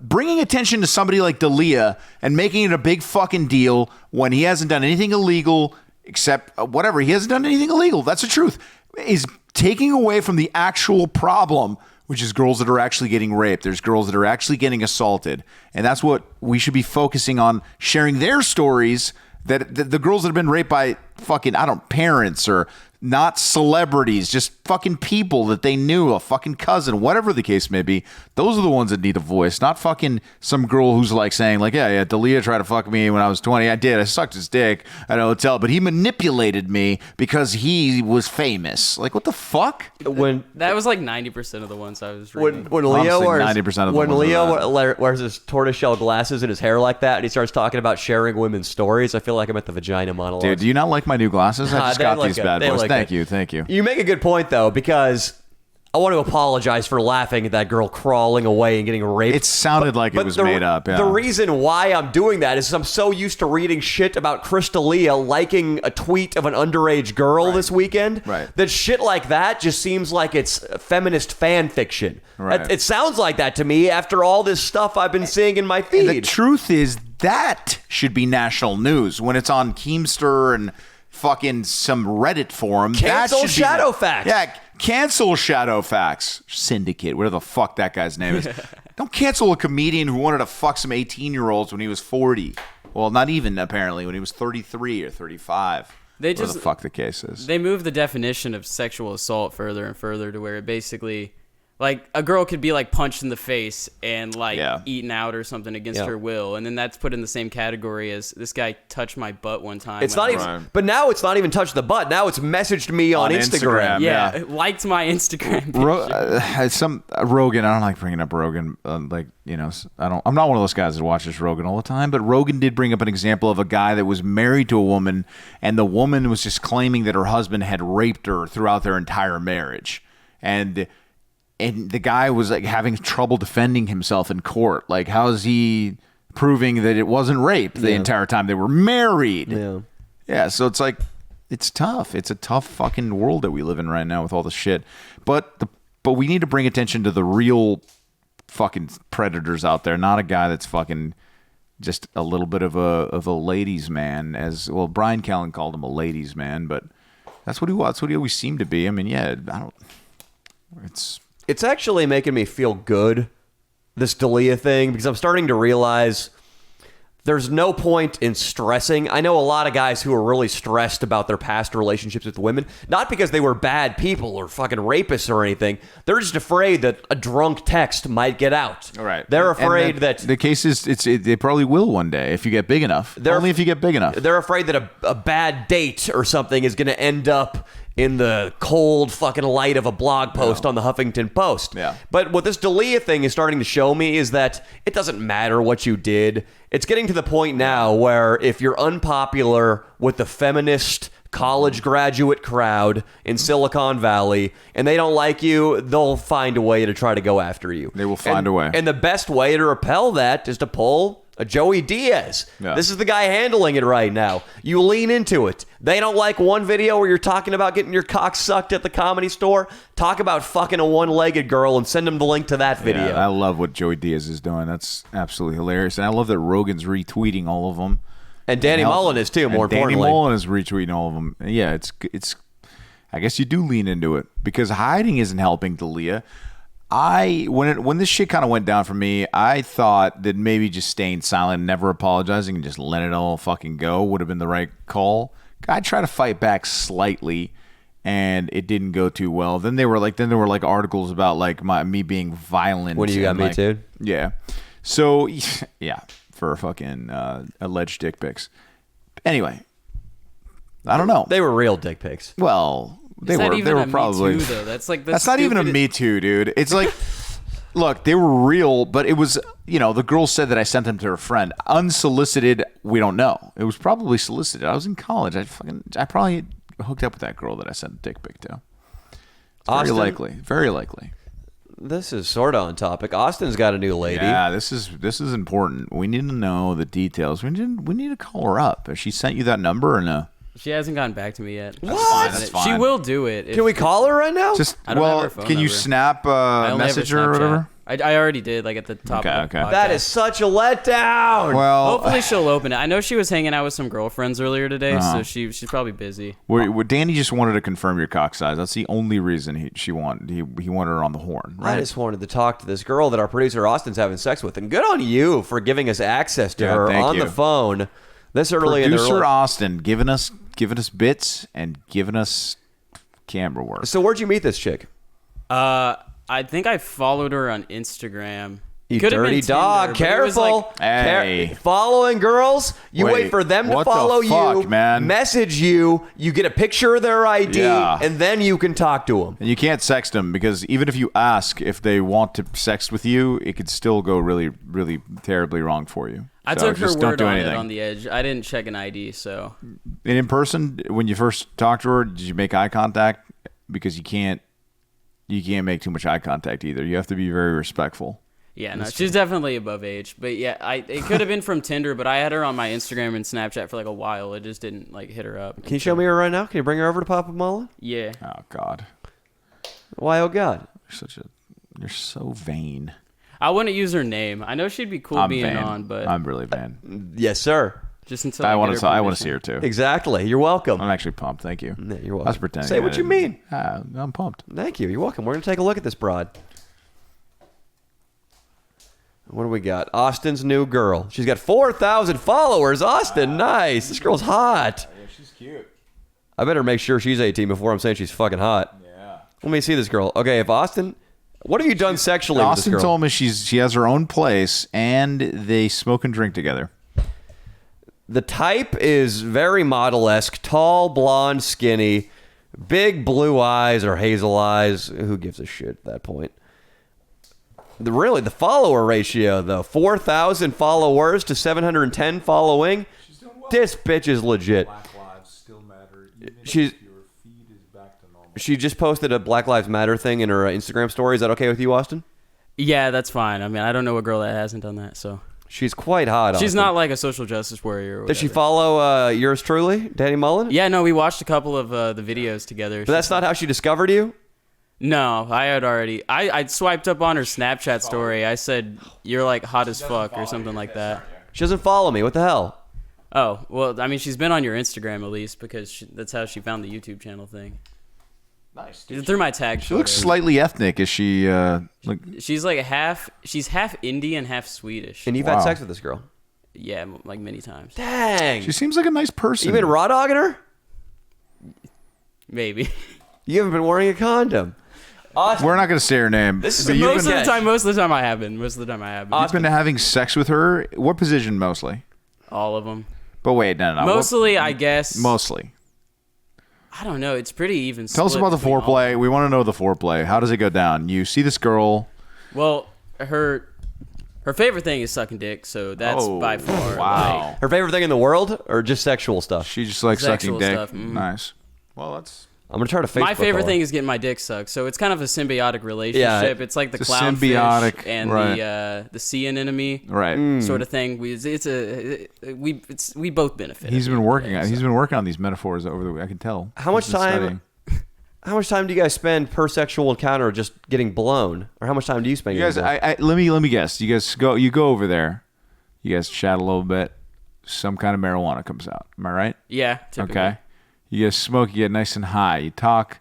Bringing attention to somebody like D'Elia and making it a big fucking deal when he hasn't done anything illegal except whatever. He hasn't done anything illegal. That's the truth. Is taking away from the actual problem, which is girls that are actually getting raped. There's girls that are actually getting assaulted. And that's what we should be focusing on, sharing their stories, that the girls that have been raped by fucking, parents or not celebrities, just fucking people that they knew, a fucking cousin, whatever the case may be. Those are the ones that need a voice, not fucking some girl who's like saying like, yeah, D'Elia tried to fuck me when I was 20. I did. I sucked his dick at a hotel, but he manipulated me because he was famous. Like, what the fuck? When That was like 90% of the ones I was reading. when Leo Honestly, wears 90% of the when ones Leo are wears his tortoiseshell glasses and his hair like that, and he starts talking about sharing women's stories, I feel like I'm at the vagina monologue. Dude, do you not like my new glasses? I just They got look these good. bad They boys. look Thank good. you. Thank you. You make a good point though, because I want to apologize for laughing at that girl crawling away and getting raped. It sounded like it was made up. Yeah. The reason why I'm doing that is I'm so used to reading shit about Chris D'Elia liking a tweet of an underage girl this weekend. Right. That shit like that just seems like it's feminist fan fiction. Right. It sounds like that to me after all this stuff I've been seeing in my feed. And the truth is that should be national news when it's on Keemster and fucking some Reddit forum. Cancel that should be Shadowfax. Yeah, cancel Shadowfax. Syndicate, whatever the fuck that guy's name is. Don't cancel a comedian who wanted to fuck some 18-year-olds when he was 40. Well, not even apparently when he was 33 or 35. They Whatever just the fuck the case is. They moved the definition of sexual assault further and further to where it basically, like, a girl could be like punched in the face and like eaten out or something against her will, and then that's put in the same category as this guy touched my butt one time. It's not even, but now it's not even touch the butt. Now it's messaged me on Instagram. Yeah, it liked my Instagram picture. Rogan. I don't like bringing up Rogan. I'm not one of those guys that watches Rogan all the time. But Rogan did bring up an example of a guy that was married to a woman, and the woman was just claiming that her husband had raped her throughout their entire marriage, and the guy was like having trouble defending himself in court. Like, how is he proving that it wasn't rape the entire time they were married? Yeah. So it's like, it's tough. It's a tough fucking world that we live in right now with all the shit. But we need to bring attention to the real fucking predators out there, not a guy that's fucking just a little bit of a ladies' man. As well, Brian Callen called him a ladies' man, but that's what he was. That's what he always seemed to be. I mean, It's actually making me feel good, this D'Elia thing, because I'm starting to realize there's no point in stressing. I know a lot of guys who are really stressed about their past relationships with women, not because they were bad people or fucking rapists or anything. They're just afraid that a drunk text might get out. all right. They're afraid that the case is they probably will one day if you get big enough. Only if you get big enough. they're afraid that a bad date or something is going to end up in the cold fucking light of a blog post on the Huffington Post. Yeah. But what this D'Elia thing is starting to show me is that it doesn't matter what you did. It's getting to the point now where if you're unpopular with the feminist college graduate crowd in Silicon Valley and they don't like you, they'll find a way to try to go after you. They will find a way. And the best way to repel that is to pull a Joey Diaz. Yeah. This is the guy handling it right now. You lean into it. They don't like one video where you're talking about getting your cock sucked at the Comedy Store. Talk about fucking a one-legged girl and send them the link to that video. Yeah, I love what Joey Diaz is doing. That's absolutely hilarious. And I love that Rogan's retweeting all of them. And Danny Mullen is too, more importantly. Danny Mullen is retweeting all of them. Yeah, it's. I guess you do lean into it because hiding isn't helping D'Elia. When this shit kind of went down for me, I thought that maybe just staying silent, never apologizing, and just letting it all fucking go would have been the right call. I tried to fight back slightly, and it didn't go too well. Then there were like articles about like me being violent. When you got me too? Yeah. So yeah, for fucking alleged dick pics. Anyway, I don't know. They were real dick pics. Well, they were probably. Me Too, though. That's like that's not even a Me Too, dude. It's like, look, they were real, but it was, the girl said that I sent them to her friend, unsolicited. We don't know. It was probably solicited. I was in college. I probably hooked up with that girl that I sent a dick pic to. Very likely. Very likely. This is sort of on topic. Austin's got a new lady. Yeah, this is important. We need to know the details. We need to call her up. Has she sent you that number or no? She hasn't gotten back to me yet. That's fine. She will do it. Can we call her right now? I don't have her phone can you number. snap I only have her message her or whatever? I already did, like at the top of the podcast. That is such a letdown. Well, Hopefully she'll open it. I know she was hanging out with some girlfriends earlier today, so she's probably busy. Danny just wanted to confirm your cock size. That's the only reason he wanted her on the horn. Right? I just wanted to talk to this girl that our producer Austin's having sex with, and good on you for giving us access to her on the phone this early in the Producer Austin giving us bits and giving us camera work. So where'd you meet this chick? I think I followed her on Instagram. You Could've been dirty Tinder, dog. but it was Careful. like- Hey. Following girls, you Wait, wait for them to what the follow fuck, you, man? message you, you get a picture of their ID, Yeah. and then you can talk to them. And you can't sext them because even if you ask if they want to sext with you, it could still go really, really terribly wrong for you. I So took her just don't word do on it anything. on the edge. I didn't check an ID, so. And in person, when you first talked to her, did you make eye contact? Because you can't make too much eye contact either. You have to be very respectful. Yeah, no, she's definitely above age. But yeah, it could have been from Tinder, but I had her on my Instagram and Snapchat for like a while. It just didn't like hit her up. Can you show me her right now? Can you bring her over to Papa Mullen? Yeah. Oh God, Why, oh God. you're so vain. I wouldn't use her name. I know she'd be cool I'm being vain. on, but I'm really vain. Yes, sir. just until I want get to. her I want to permission. see her too. Exactly. You're welcome. I'm actually pumped. Thank you. Yeah, you're welcome. I was pretending. Say what you mean. I'm pumped. Thank you. You're welcome. We're going to take a look at this broad. What do we got? Austin's new girl. She's got 4,000 followers. Austin, nice. This girl's hot. Yeah, she's cute. I better make sure she's 18 before I'm saying she's fucking hot. Yeah. Let me see this girl. Okay, if Austin... What have you done sexually with this Austin girl? told me she has her own place and they smoke and drink together. The type is very model-esque. Tall, blonde, skinny. Big blue eyes or hazel eyes. Who gives a shit at that point? The follower ratio, though. 4,000 followers to 710 following. This bitch is legit. Black lives still matter, even She's- if your feed is back to normal. She just posted a Black Lives Matter thing in her Instagram story. Is that okay with you, Austin? Yeah, that's fine. I mean, I don't know a girl that hasn't done that, so. She's quite hot. She's Austin. not like a social justice warrior or Does she whatever. follow yours truly, Danny Mullen? Yeah, no, we watched a couple of the videos together. But that's not how she discovered you? No, I had already. I swiped up on her Snapchat story. I said, "You're like hot as fuck" or something like that. She doesn't follow me. What the hell? Oh, well, I mean, she's been on your Instagram at least because that's how she found the YouTube channel thing. Nice. Through my tag. She looks slightly ethnic. Is she She's like she's half Indian, half Swedish. And you've Wow. had sex with this girl? Yeah, like many times. Dang. she seems like a nice person. You been raw dogging her? Maybe. You haven't been wearing a condom. Austin. We're not going to say her name. This is but a you've Most been, of the time I have been. Most of the time I have been. you've been having sex with her. What position mostly? All of them. But wait, no. Mostly, I guess. Mostly. I don't know. It's pretty even. Tell us split about the between all of them. foreplay. We want to know the foreplay. How does it go down? You see this girl. Well, her favorite thing is sucking dick, so that's by far. Wow. Her favorite thing in the world or just sexual stuff? She just likes Sexual sucking dick. stuff, mhm. Nice. Well, that's I'm going to try to Facebook My favorite her. thing is getting my dick sucked. So it's kind of a symbiotic relationship. Yeah, it's like the it's a clownfish symbiotic, and right. the sea anemone right. sort of thing. We both benefit. He's at been the working. end of On, the he's day, been working on these metaphors over the week. I can tell. How much He's been time? studying. How much time do you guys spend per sexual encounter just getting blown? Or how much time do you spend You guys, getting blown? let me guess. You guys go over there. You guys chat a little bit. Some kind of marijuana comes out. Am I right? Yeah. Typically. Okay. You guys smoke. You get nice and high. You talk.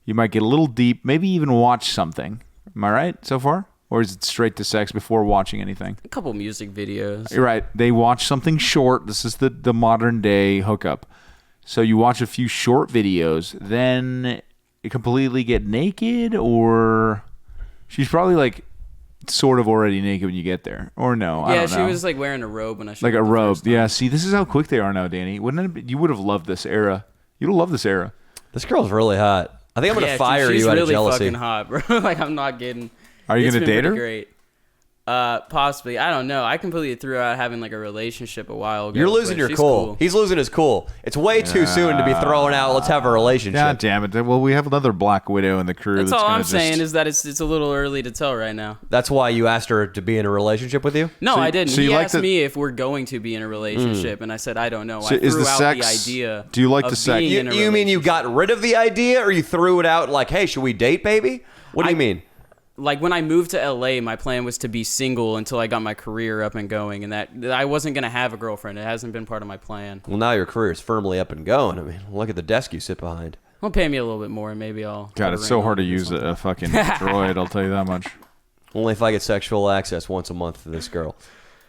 You might get a little deep. Maybe even watch something. Am I right so far? Or is it straight to sex before watching anything? A couple music videos. You're right. They watch something short. This is the modern day hookup. So you watch a few short videos, then you completely get naked, or she's probably like sort of already naked when you get there, or no? I Yeah, don't she know. was like wearing a robe when I showed Like up a the robe. first time. Yeah. See, this is how quick they are now, Danny. Wouldn't it? You would have loved this era. You'd have loved this era. This girl's really hot. I think I'm gonna Yeah, fire she's you out really of jealousy. fucking hot, bro. Like, I'm not kidding. Are you It's gonna been date pretty her? Great. Possibly. I don't know. I completely threw out having like a relationship a while ago. You're losing but your she's cool. He's losing his cool. It's way too soon to be throwing out. Let's have a relationship. God damn it. Well, we have another Black Widow in the crew. That's all gonna I'm just- saying is that it's a little early to tell right now. That's why you asked her to be in a relationship with you. No, So- I didn't. so He you like asked the- me if we're going to be in a relationship, and I said I don't know. So I is threw the out sex- the idea. do you like of the sex- being You, in a you mean you relationship. got rid of the idea, or you threw it out like, "Hey, should we date, baby"? What do you mean? Like when I moved to LA, my plan was to be single until I got my career up and going, and that I wasn't gonna have a girlfriend. It hasn't been part of my plan. Well, now your career is firmly up and going. I mean, look at the desk you sit behind. Well, pay me a little bit more, and maybe I'll. God, put a it's so ring hard on to it or use something. a fucking droid. I'll tell you that much. Only if I get sexual access once a month to this girl.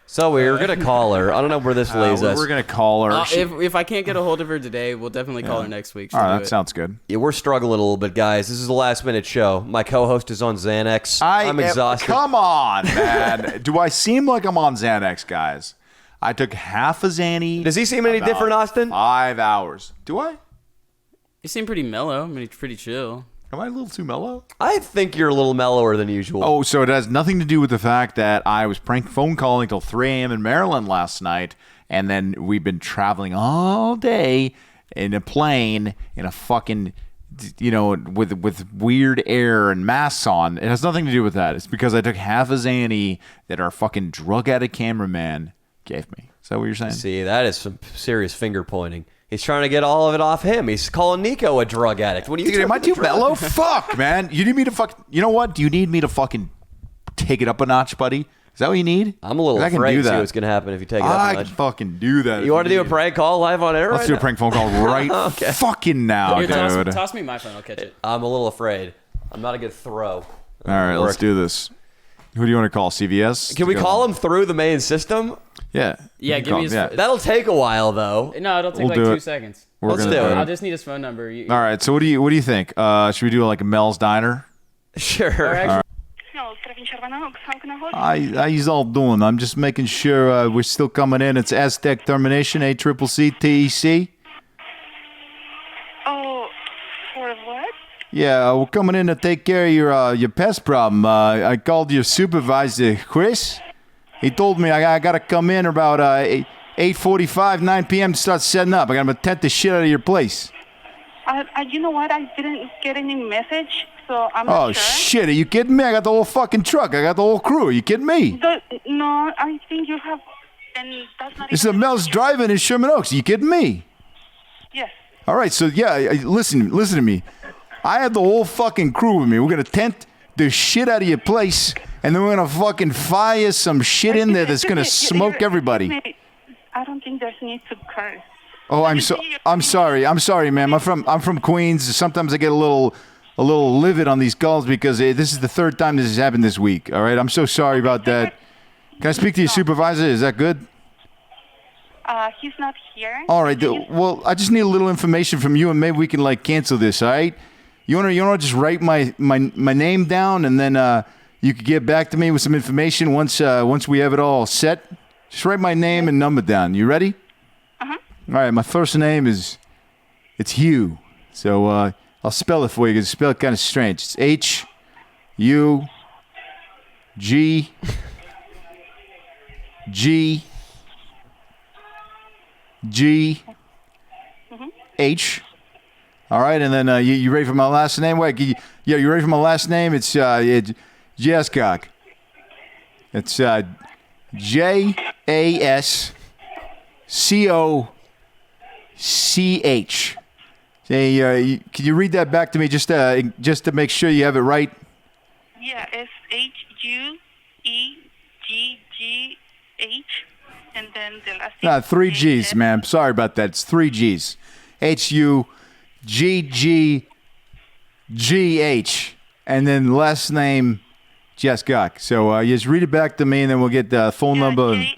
So we're gonna call her. I don't know where this leaves us. We're gonna call her. If I can't get a hold of her today, we'll definitely call her next week. She'll All right, do that it. sounds good. Yeah, we're struggling a little bit, guys. This is the last minute show. My co-host is on Xanax. I'm exhausted. Come on, man. Do I seem like I'm on Xanax, guys? I took half a Xanny. Does he seem any about different, Austin? 5 hours. Do I? You seem pretty mellow. I mean, pretty chill. Am I a little too mellow? I think you're a little mellower than usual. Oh, so it has nothing to do with the fact that I was prank phone calling till 3 a.m. in Maryland last night, and then we've been traveling all day in a plane in a fucking, with weird air and masks on. It has nothing to do with that. It's because I took half a Xanny that our fucking drug addict cameraman gave me. Is that what you're saying? See, that is some serious finger pointing. He's trying to get all of it off him. He's calling Nico a drug addict. What are you Dude, am I doing? too mellow? Fuck, man. You need me to fuck. You know what? Do you need me to fucking take it up a notch, buddy? Is that what you need? I'm a little 'Cause I can afraid do to see that. what's going to happen if you take it up I a can notch. fucking do that. You want to do a prank call live on air? Let's right do a now? prank phone call right Okay. fucking now, Here, dude. toss me my phone. I'll catch it. I'm a little afraid. I'm not a good throw. All right, let's do this. Who do you want to call? CVS? Can we call him through the main system? Yeah. Yeah, You can give call me him, his- yeah. That'll take a while, though. No, it'll take We'll like do 2 it. seconds. We're Let's gonna do it. I'll just need his phone number. All right. So what do you think? Should we do like a Mel's Diner? Sure. No, Stefan Czerwona, how can I hold you? How you all doing? I'm just making sure we're still coming in. It's Aztec Termination, ACCC, TEC. Oh, for what? Yeah, we're coming in to take care of your pest problem. I called your supervisor, Chris. He told me I got to come in about 8:45, 9 p.m. to start setting up. I got to tent the shit out of your place. You know what? I didn't get any message, so I'm Oh, not sure. shit. Are you kidding me? I got the whole fucking truck. I got the whole crew. Are you kidding me? No, I think you have, and that's not This is a even... Mel's Drive-In in Sherman Oaks. Are you kidding me? Yes. All right, so yeah, listen to me. I have the whole fucking crew with me. We're gonna tent the shit out of your place, and then we're gonna fucking fire some shit in there that's gonna smoke everybody. I don't think there's need to curse. Oh, I'm sorry, ma'am. I'm from Queens. Sometimes I get a little livid on these calls because this is the third time this has happened this week. All right, I'm so sorry about that. Can I speak to your supervisor? Is that good? He's not here. All right. Well, I just need a little information from you, and maybe we can like cancel this. All right. You wanna just write my name down, and then you could get back to me with some information once we have it all set. Just write my name and number down. You ready? Uh-huh. All right. My first name it's Hugh. So I'll spell it for you because it's spelled kind of strange. It's H-U-G-G-H. All right, and then you ready for my last name? Wait, you ready for my last name? It's Jascock. It's Jascoch. Hey, can you read that back to me just to make sure you have it right? Yeah, it's H-U-E-G-G-H, and then the last name. 3 G's, ma'am. Sorry about that. It's 3 G's. H-U-G-G-G-H. And then last name Jessica. So you just read it back to me, and then we'll get the phone number. JXCOCH.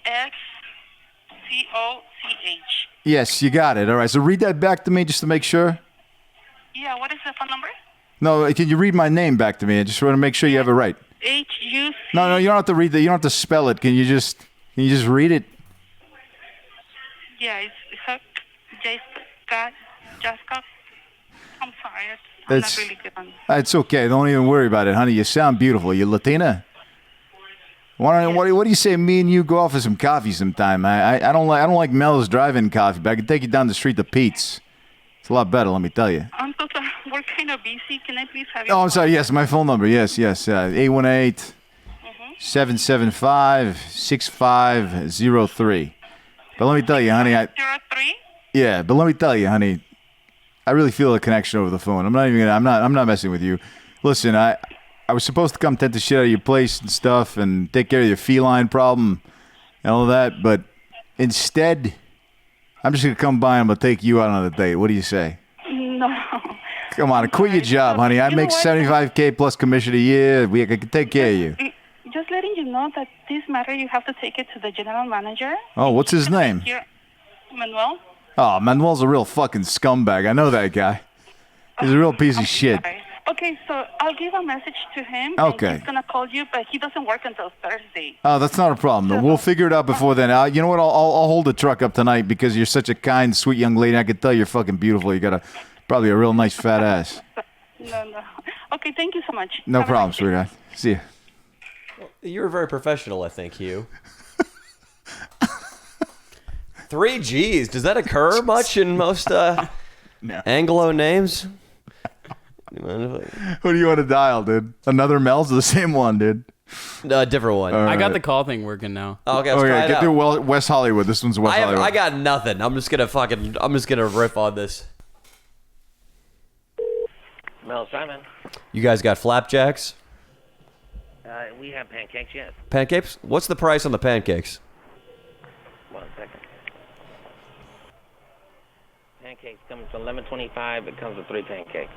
Yes, you got it. All right. So read that back to me just to make sure. Yeah, what is the phone number? No, can you read my name back to me? I just want to make sure you have it right. HUC. No, you don't have to read that. You don't have to spell it. Can you just read it? Yeah, it's Jessica. I'm sorry. I'm not really good on. It's okay. Don't even worry about it, honey. You sound beautiful. You Latina? What do you say? Me and you go out for some coffee sometime. I don't like Mel's drive-in coffee, but I can take you down the street to Pete's. It's a lot better, let me tell you. I'm so sorry. We're kind of busy. Can I please have your Oh, I'm sorry. Yes, my phone number. Yes. 818-775-6503. But let me tell you, honey. 03? Yeah, but let me tell you, honey. I really feel a connection over the phone. I'm not messing with you. Listen, I was supposed to come tent the shit out of your place and stuff and take care of your feline problem and all that, but instead, I'm just gonna come by and I'm gonna take you out on a date. What do you say? No. Come on, quit your job, honey. I make $75K plus commission a year. I can take care of you. Just letting you know that this matter, you have to take it to the general manager. Oh, what's his name? Here, Manuel. Oh, Manuel's a real fucking scumbag. I know that guy. He's a real piece of shit. Sorry. Okay, so I'll give a message to him. Okay. And he's gonna call you, but he doesn't work until Thursday. Oh, that's not a problem. We'll figure it out before then. You know what? I'll hold the truck up tonight because you're such a kind, sweet young lady. I can tell you're fucking beautiful. You got probably a real nice fat ass. No. Okay, thank you so much. No Have a problem, nice day. sweetheart. See ya. You were very professional, I think, Hugh. 3 G's. Does that occur much in most Anglo names? Who do you want to dial, dude? Another Mel's or the same one, dude? No, a different one. All I got right. the call thing working now. Okay, let's try it get out. through West Hollywood. This one's West Hollywood. I got nothing. I'm just gonna riff on this. Mel Simon. You guys got flapjacks? We have pancakes, yes. Pancakes? What's the price on the pancakes? 1 second. Pancakes comes to $11.25. It comes with 3 pancakes.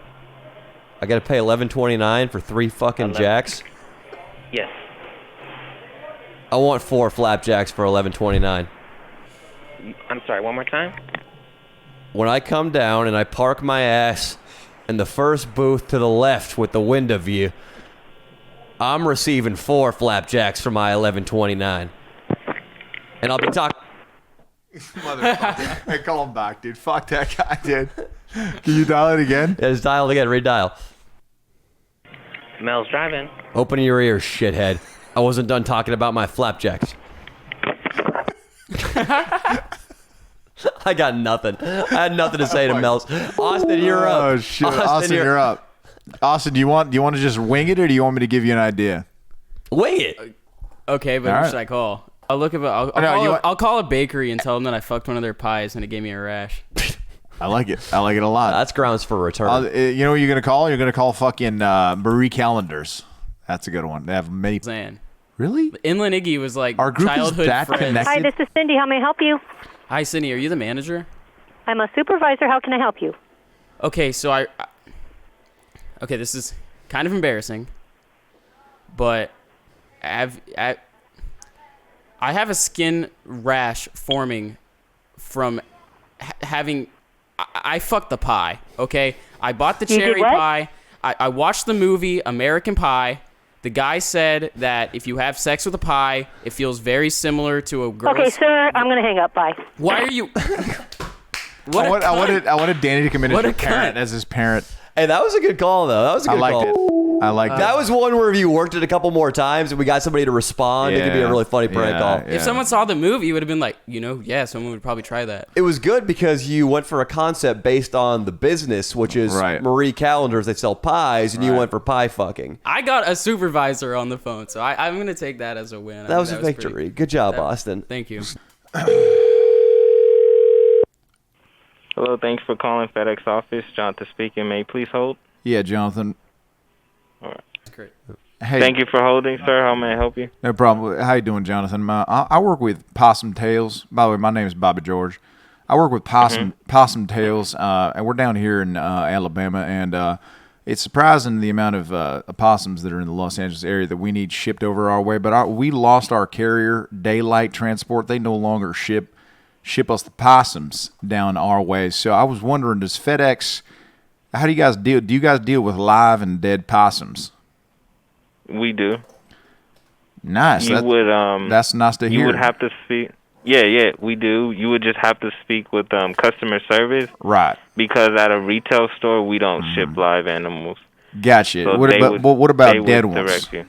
I gotta pay $11.29 for 3 fucking 11. jacks. Yes. I want 4 flapjacks for $11.29. I'm sorry, one more time? When I come down and I park my ass in the first booth to the left with the window view, I'm receiving 4 flapjacks for my $11.29. And I'll be talking. Motherfucker. Hey, call him back, dude. Fuck that guy, dude. Can you dial it again? Yeah, just dial it again, redial. Mel's driving. Open your ears, shithead. I wasn't done talking about my flapjacks. I got nothing. I had nothing to say to Mel's. Austin, you're up. Oh shit, Austin, you're up. Austin, do you want to just wing it, or do you want me to give you an idea? Wing it. Okay, but All who right. should I call? I'll call a bakery and tell them that I fucked one of their pies and it gave me a rash. I like it. I like it a lot. That's grounds for return. You know what you're gonna call? You're gonna call fucking Marie Callender's. That's a good one. They have many. Zan. Really? Inland Iggy was like Our group is childhood that friends. connected? Hi, this is Cindy. How may I help you? Hi, Cindy. Are you the manager? I'm a supervisor. How can I help you? Okay, so okay, this is kind of embarrassing, but I have a skin rash forming from having. I fucked the pie. Okay, I bought the You did cherry what? pie. I watched the movie American Pie. The guy said that if you have sex with a pie, it feels very similar to a girl's. Okay, sir, I'm going to hang up. Bye. Why are you? I wanted Danny to come in as What a your parent, cunt. as his parent. Hey, that was a good call, though. That was a I good liked call. it. I liked That it. was one where if you worked it a couple more times and we got somebody to respond, it could be a really funny prank call. yeah. If someone saw the movie, it would have been like, yeah, someone would probably try that. It was good because you went for a concept based on the business, which is Right. Marie Callender's. They sell pies, and you Right. went for pie fucking. I got a supervisor on the phone, so I'm gonna take that as a win. That was a pretty- victory. Good job, Austin. Thank you. Hello, thanks for calling FedEx office. Jonathan speaking. May you please hold? Yeah, Jonathan. That's great. Hey, Thank you for holding, sir. How may I help you? No problem. How you doing, Jonathan? I work with Possum Tails. By the way, my name is Bobby George. I work with Possum Tails, and we're down here in Alabama. And It's surprising the amount of opossums that are in the Los Angeles area that we need shipped over our way. But we lost our carrier, Daylight Transport. They no longer ship us the possums down our way. So I was wondering, does FedEx? How do you guys deal? Do you guys deal with live and dead possums? We do. Nice. That's nice to hear. You would have to speak. Yeah, we do. You would just have to speak with customer service. Right. Because at a retail store, we don't ship live animals. Gotcha. So what about dead ones? Direct you.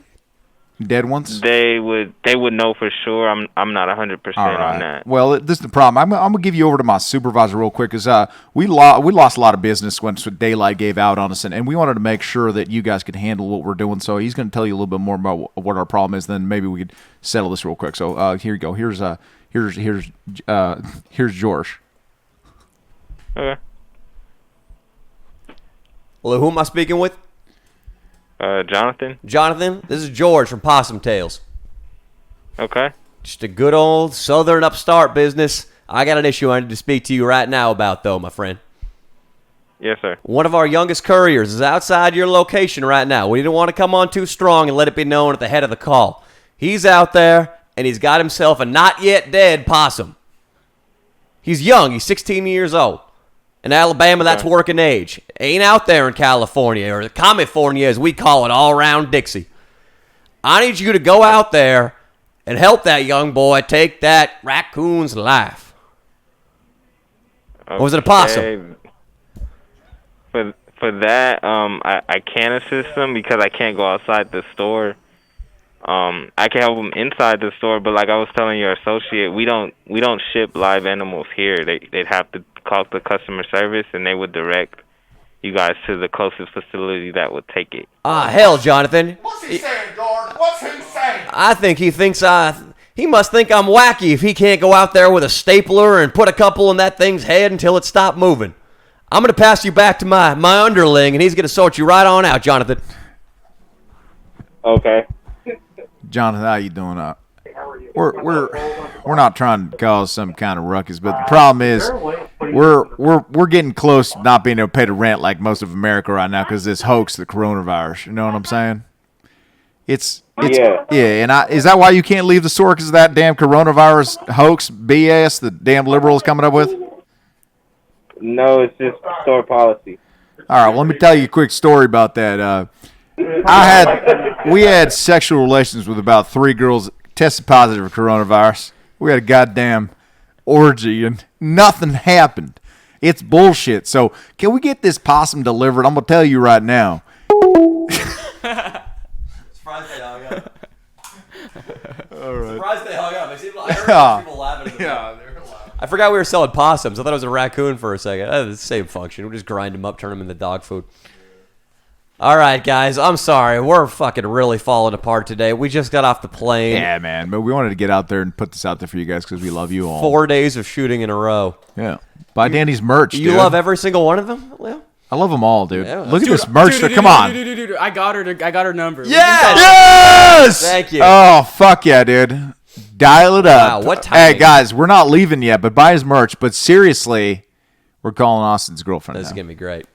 Dead ones? They would know for sure. I'm not 100% on that. Well, this is the problem. I'm gonna give you over to my supervisor real quick because we lost a lot of business when Daylight gave out on us, and we wanted to make sure that you guys could handle what we're doing. So he's gonna tell you a little bit more about what our problem is. Then maybe we could settle this real quick. So here you go. Here's George. Okay. Hello, who am I speaking with? Jonathan. Jonathan, this is George from Possum Tales. Okay. Just a good old southern upstart business. I got an issue I need to speak to you right now about, though, my friend. Yes, sir. One of our youngest couriers is outside your location right now. We don't want to come on too strong and let it be known at the head of the call. He's out there, and he's got himself a not yet dead possum. He's young. He's 16 years old. In Alabama, that's working age. Ain't out there in California, or California as we call it, all around Dixie. I need you to go out there and help that young boy take that raccoon's life. Okay. Or was it a possum? For that, I can't assist them because I can't go outside the store. I can help them inside the store, but like I was telling your associate, we don't ship live animals here. They'd have to call the customer service, and they would direct you guys to the closest facility that would take it. Hell, Jonathan. What's he saying, George? What's he saying? I think he thinks he must think I'm wacky if he can't go out there with a stapler and put a couple in that thing's head until it stopped moving. I'm going to pass you back to my underling, and he's going to sort you right on out, Jonathan. Okay. Jonathan, how you doing? We're not trying to cause some kind of ruckus, but the problem is we're getting close to not being able to pay the rent like most of America right now because this hoax, the coronavirus. You know what I'm saying? It's Yeah. And is that why you can't leave the store because of that damn coronavirus hoax BS the damn liberals coming up with? No, it's just store policy. All right, well, let me tell you a quick story about that. We had sexual relations with about 3 girls tested positive for coronavirus. We had a goddamn orgy and nothing happened. It's bullshit. So can we get this possum delivered? I'm gonna tell you right now. Surprised they hung up. All right. Surprised they hung up. I heard people laughing. Yeah, they were laughing. I forgot we were selling possums. I thought it was a raccoon for a second. It's the same function. We just grind them up, turn them into dog food. All right, guys. I'm sorry. We're fucking really falling apart today. We just got off the plane. Yeah, man. But we wanted to get out there and put this out there for you guys because we love you all. 4 days of shooting in a row. Yeah. Buy Danny's merch, You dude. love every single one of them, Leo? I love them all, dude. Yeah. Look at this merch. Come on. Dude, I got her number. Yes! Thank you. Oh, fuck yeah, dude. Dial it up. Wow, what Hey, timing. guys, we're not leaving yet, but buy his merch. But seriously, we're calling Austin's girlfriend This is now. going to be great.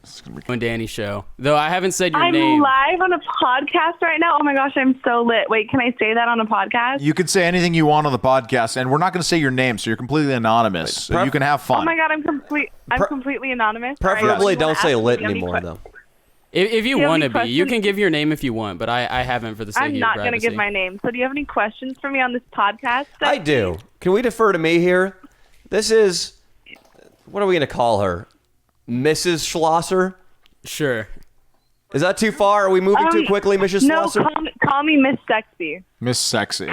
On Danny's show. Though I haven't said your I'm name. live on a podcast right now. Oh my gosh, I'm so lit. Wait, can I say that on a podcast? You can say anything you want on the podcast, and we're not going to say your name, so you're completely anonymous. So you can have fun. Oh my god, I'm completely anonymous. All right, Preferably you wanna don't say ask me lit if you have any anymore, que- though. If you Do you have want to any be, you questions? can give your name if you want, but I haven't for the sake of I'm your not going to privacy. give my name. So do you have any questions for me on this podcast? I do. Can we defer to me here? This is, what are we going to call her? Mrs. Schlosser? Sure. Is that too far? Are we moving too quickly, Mrs. No, Schlosser? call me Miss Sexy. Miss Sexy.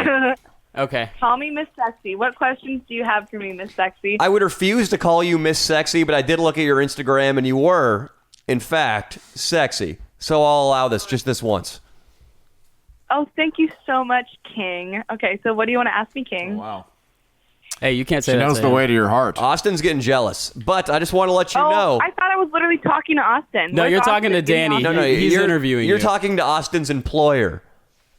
Okay. Call me Miss Sexy. What questions do you have for me, Miss Sexy? I would refuse to call you Miss Sexy, but I did look at your Instagram, and you were, in fact, sexy. So I'll allow this just this once. Oh, thank you so much, King. Okay, so what do you want to ask me, King? Wow. Hey, you can't say She that. knows to the him. way to your heart. Austin's getting jealous, but I just want to let you know. I thought I was literally talking to Austin. No, Where's you're talking to Austin? Give me Danny. Austin. No, He's you're interviewing You're you. talking to Austin's employer.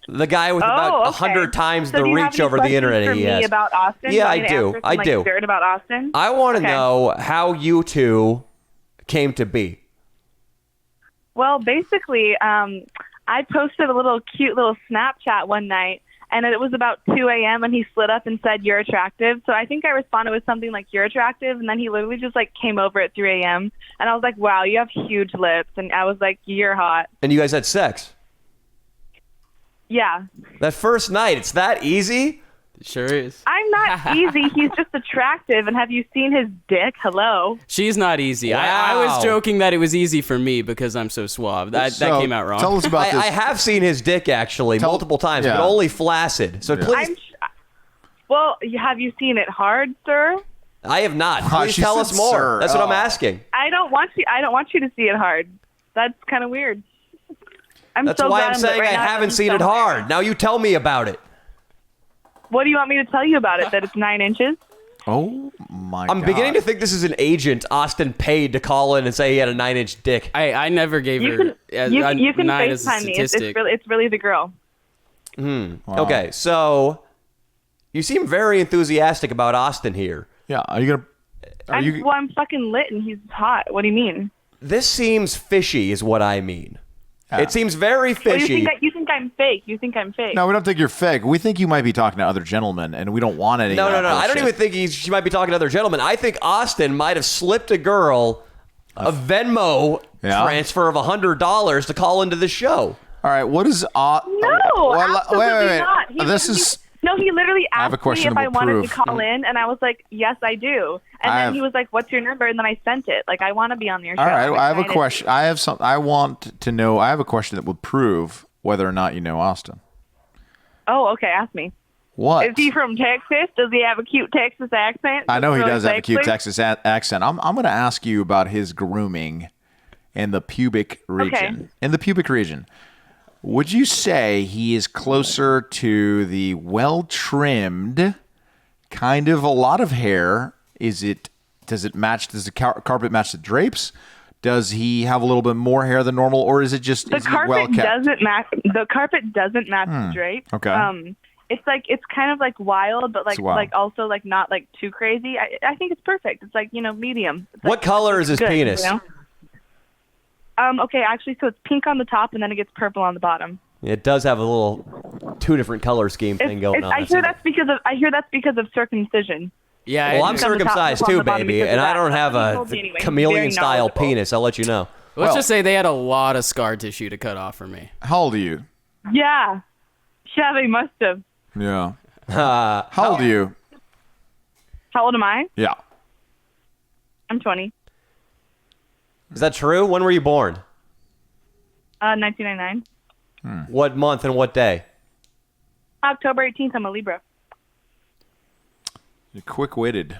The guy with about Oh, 100 okay. times So the do you have reach any over the questions internet for he me has. about Austin? Yeah, Want me I to do. answer some, I do. Dirt about Austin. I want to Okay. know how you two came to be. Well, basically, I posted a little cute little Snapchat one night, and it was about 2 a.m. and he slid up and said, "You're attractive." So I think I responded with something like, "You're attractive," and then he literally just like came over at 3 a.m. and I was like, "Wow, you have huge lips," and I was like, "You're hot." And you guys had sex. Yeah. That first night, it's that easy? It sure is. I'm not easy. He's just attractive. And have you seen his dick? Hello. She's not easy. I Wow. was joking that it was easy for me because I'm so suave. That came out wrong. Tell us about this. I have seen his dick, actually, multiple times, but only flaccid. So please... Well, have you seen it hard, sir? I have not. Please she tell said us more. sir. That's what I'm asking. I don't want you to see it hard. That's kind of weird. That's why I'm saying I haven't seen it hard. Now you tell me about it. What do you want me to tell you about it? That it's 9 inches? Oh my God. I'm beginning to think this is an agent Austin paid to call in and say he had a 9-inch dick. I never gave You her can, you can 9 as a FaceTime me. statistic. It's really the girl. Wow. Okay, so you seem very enthusiastic about Austin here. Yeah, are you gonna? Well, I'm fucking lit and he's hot. What do you mean? This seems fishy, is what I mean. It seems very fishy. Well, you think I'm fake. You think I'm fake. No, we don't think you're fake. We think you might be talking to other gentlemen, and we don't want any. No. I don't bullshit. even think she might be talking to other gentlemen. I think Austin might have slipped a girl a Venmo transfer of $100 to call into the show. All right, what is? No, absolutely wait. not. He literally I have a asked me question if I to wanted prove. to call in, and I was like, yes, I do. And then he was like, what's your number? And then I sent it. Like, I want to be on your show. All right, I'm I have a excited. question. I want to know. I have a question that would prove whether or not you know Austin. Oh, okay. Ask me. What? Is he from Texas? Does he have a cute Texas accent? I know he Really does have a cute sexy? Texas accent. I'm going to ask you about his grooming in the pubic region. Okay. In the pubic region, would you say he is closer to the well-trimmed, kind of a lot of hair? Does it match? Does the carpet match the drapes? Does he have a little bit more hair than normal, or is it just The is he carpet well kept? doesn't match. The carpet doesn't match the drape. Okay. It's kind of like wild, but It's wild. like also like not like too crazy. I think it's perfect. It's like medium. It's What color is his good, penis? Okay, actually, so it's pink on the top and then it gets purple on the bottom. It does have a little 2 different color scheme thing going on. I hear that's because of circumcision. Yeah. Well, I'm Pink on the top, circumcised purple on too, the bottom baby, because and of I that. don't have He a told me anyway. He's chameleon very style knowledgeable. penis. I'll let you know. Let's just say they had a lot of scar tissue to cut off for me. How old are you? Yeah, they must have. Yeah. How old are you? How old am I? Yeah. I'm 20. Is that true? When were you born? 1999. What month and what day? October 18th. I'm a Libra. You're quick-witted.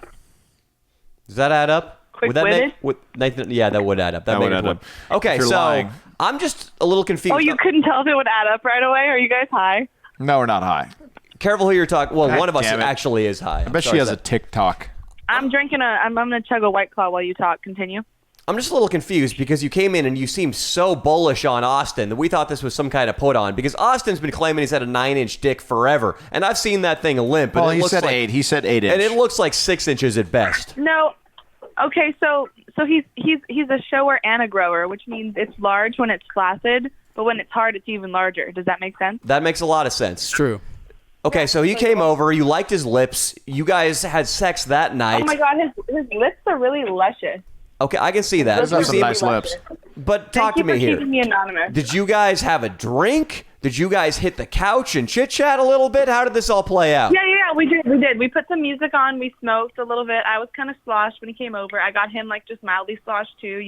Does that add up? Would that Quick-witted? yeah, that would add up. That would makes add one. up. Okay, If you're so lying. I'm just a little confused. Oh, you couldn't tell if it would add up right away? Are you guys high? No, we're not high. Careful who you're talking. Well, God one of us damn it. actually is high. I bet she has a TikTok. I'm drinking I'm gonna chug a White Claw while you talk. Continue. I'm just a little confused because you came in and you seemed so bullish on Austin that we thought this was some kind of put on because Austin's been claiming he's had a 9-inch dick forever, and I've seen that thing limp. Well, and it he looks said like, 8. He said 8 inch. and it looks like 6 inches at best. No. Okay, so he's a shower and a grower, which means it's large when it's flaccid, but when it's hard, it's even larger. Does that make sense? That makes a lot of sense. It's true. Okay, so he came over. You liked his lips. You guys had sex that night. Oh my God, his lips are really luscious. Okay, I can see that. Those are You some seem- nice lips. But talk Thank you to me for here. keeping me anonymous. Did you guys have a drink? Did you guys hit the couch and chit chat a little bit? How did this all play out? Yeah, we did. We put some music on. We smoked a little bit. I was kind of sloshed when he came over. I got him like just mildly sloshed too,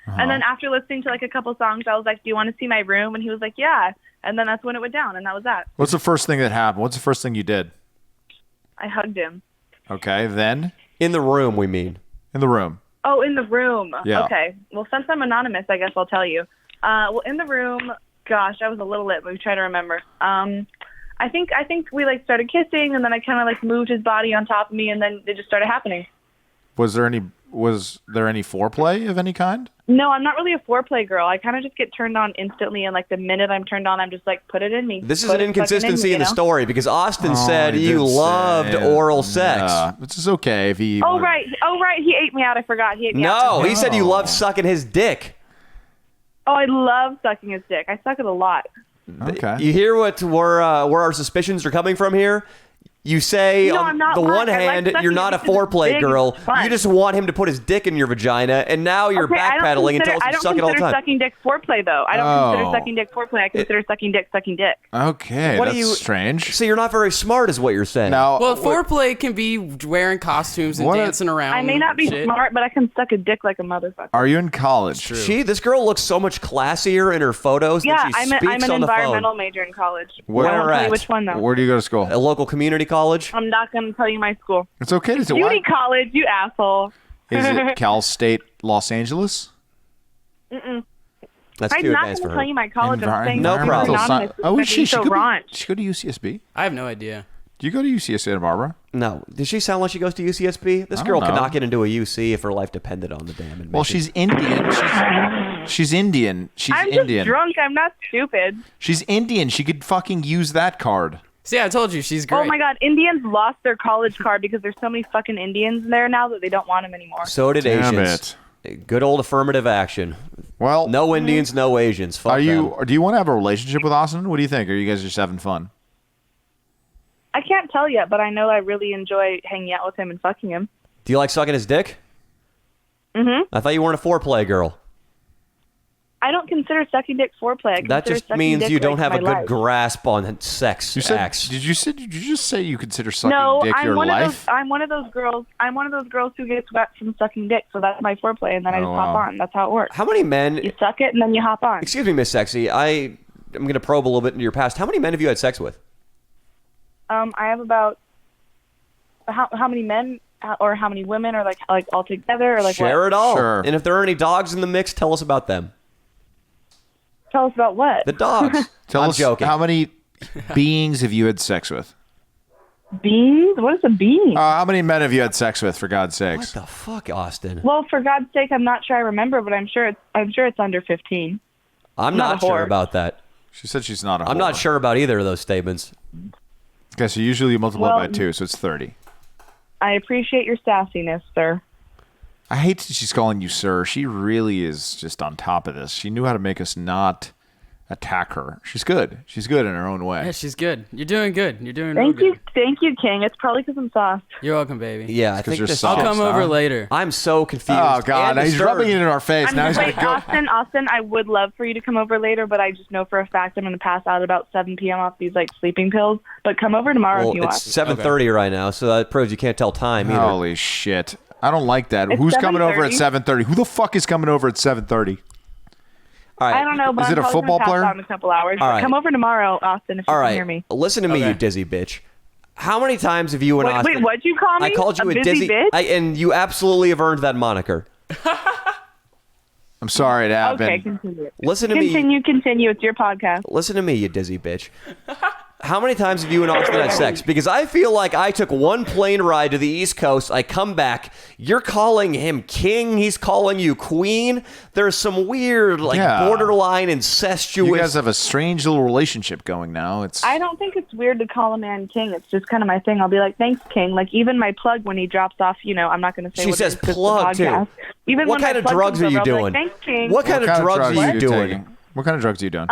And then after listening to like a couple songs, I was like, "Do you want to see my room?" And he was like, "Yeah." And then that's when it went down, and that was that. What's the first thing that happened? What's the first thing you did? I hugged him. Okay, then In the room, we mean. in the room. Oh, in the room. Yeah. Okay. Well, since I'm anonymous, I guess I'll tell you. Well, in the room, gosh, I was a little lit, but we try to remember. I think we like started kissing, and then I kind of like moved his body on top of me, and then it just started happening. Was there any foreplay of any kind? No, I'm not really a foreplay girl. I kind of just get turned on instantly, and like the minute I'm turned on, I'm just like, put it in me. This is Put an it fucking inconsistency in me, the story because Austin said he you did say loved it. oral sex. Yeah, it's just okay if he. Oh right. He ate me out. I forgot. He ate me out. No, he said you loved sucking his dick. Oh, I love sucking his dick. I suck it a lot. Okay. You hear where our suspicions are coming from here? You say No, on I'm not the lying. one I like hand sucking you're it not a because it's foreplay big, girl. it's fun. You just want him to put his dick in your vagina, and now you're Okay, backpedaling and tells I you don't suck it all the consider time. sucking dick foreplay, though. I don't consider Oh. sucking dick foreplay. I consider sucking dick. Okay, What that's do you- strange. So you're not very smart, is what you're saying. Now, Well, foreplay can be wearing costumes and What a- dancing around. I may not be shit. smart, but I can suck a dick like a motherfucker. are you in college? This girl looks so much classier in her photos Yeah, than she I'm speaks an on the environmental phone. major in college. Where I won't tell at? you which one, though. Where do you go to school? A local community college? I'm not going to tell you my school. It's okay to say. Beauty Why? college, you asshole. Is it Cal State Los Angeles? That's I'm too not advanced going for to tell her. you my college. I'm saying No it's problem. anonymous. Oh, It's is she? so She raunch. go to UCSB? I have no idea. Do you go to UC Santa Barbara? No. Does she sound like she goes to UCSB? This I girl don't could know. not get into a UC if her life depended on the damn admission. Well, she's Indian. She's Indian. She's I'm Indian. just drunk. I'm not stupid. She's Indian. She could fucking use that card. See, I told you she's great. Oh my God, Indians lost their college card because there's so many fucking Indians there now that they don't want them anymore. So did Damn Asians. Good old affirmative action. Well, No Indians, no Asians. Fuck are you? them. Do you want to have a relationship with Austin? What do you think? Are you guys just having fun? I can't tell yet, but I know I really enjoy hanging out with him and fucking him. Do you like sucking his dick? Mm-hmm. I thought you weren't a foreplay girl. I don't consider sucking dick foreplay. I That consider just sucking means dick you don't like have a my good life. grasp on sex You said? acts. Did you just say you consider sucking No, dick I'm your one life? of those. I'm one of those girls. I'm one of those girls who gets wet from sucking dick. So that's my foreplay, and then I Oh, just hop wow. on. That's how it works. How many men? You suck it, and then you hop on. Excuse me, Miss Sexy. I'm going to probe a little bit into your past. How many men have you had sex with? I have about how many men or how many women, or like all together, or like Share what? it all. Sure. And if there are any dogs in the mix, tell us about them. Tell us about what? The dogs. Tell I'm us joking. how many beings have you had sex with? Beans? What is a bean? How many men have you had sex with? For God's What sakes. the fuck, Austin? Well, for God's sake, I'm not sure I remember, but I'm sure it's under 15. I'm not not a sure whore. about that. She said she's not a I'm not whore. sure about either of those statements. Okay, so usually you multiply Well- by 2, so it's 30. I appreciate your sassiness, sir. I hate that she's calling you sir. She really is just on top of this. She knew how to make us not attack her. She's good. She's good in her own way. Yeah, she's good. You're doing good. You're doing real Thank good. you, King. It's probably because I'm soft. You're welcome, baby. Yeah, I 'cause think you're this. soft. I'll come over Huh? later. I'm so confused. Oh, God. and He's rubbing it disturbed. in our face. Now he's going Wait, to go. Austin, I would love for you to come over later, but I just know for a fact I'm going to pass out about 7 p.m. off these sleeping pills. But come over tomorrow Well, if you it's want. 7:30 right now, so that proves you can't tell time either. Holy shit. I don't like that. It's Who's coming over at 7:30? 7:30? Who the fuck is coming over at 7:30? All right. I don't know, but Is I'm it a probably football gonna pass player? out in a couple hours. All But right. come over tomorrow, Austin, if you All can right. hear me. Listen to me, Okay. you dizzy bitch. How many times have you and Wait, Austin? what'd you call me? I called you a, busy dizzy, bitch? and you absolutely have earned that moniker. I'm sorry it happened. Okay, continue. Listen to me. Continue. It's your podcast. Listen to me, you dizzy bitch. How many times have you and Austin had sex? Because I feel like I took one plane ride to the East Coast. I come back. You're calling him king. He's calling you queen. There's some weird, Yeah. borderline incestuous. You guys have a strange little relationship going now. It's I don't think it's weird to call a man king. It's just kind of my thing. I'll be like, thanks, king. Like, even my plug when he drops off, I'm not going to say She what says it is, just the plug, too. podcast. Even What when kind my of plug drugs comes are you over, I'll be doing? like, thanks, king. What kind of drugs are you doing? taking? What kind of drugs are you doing?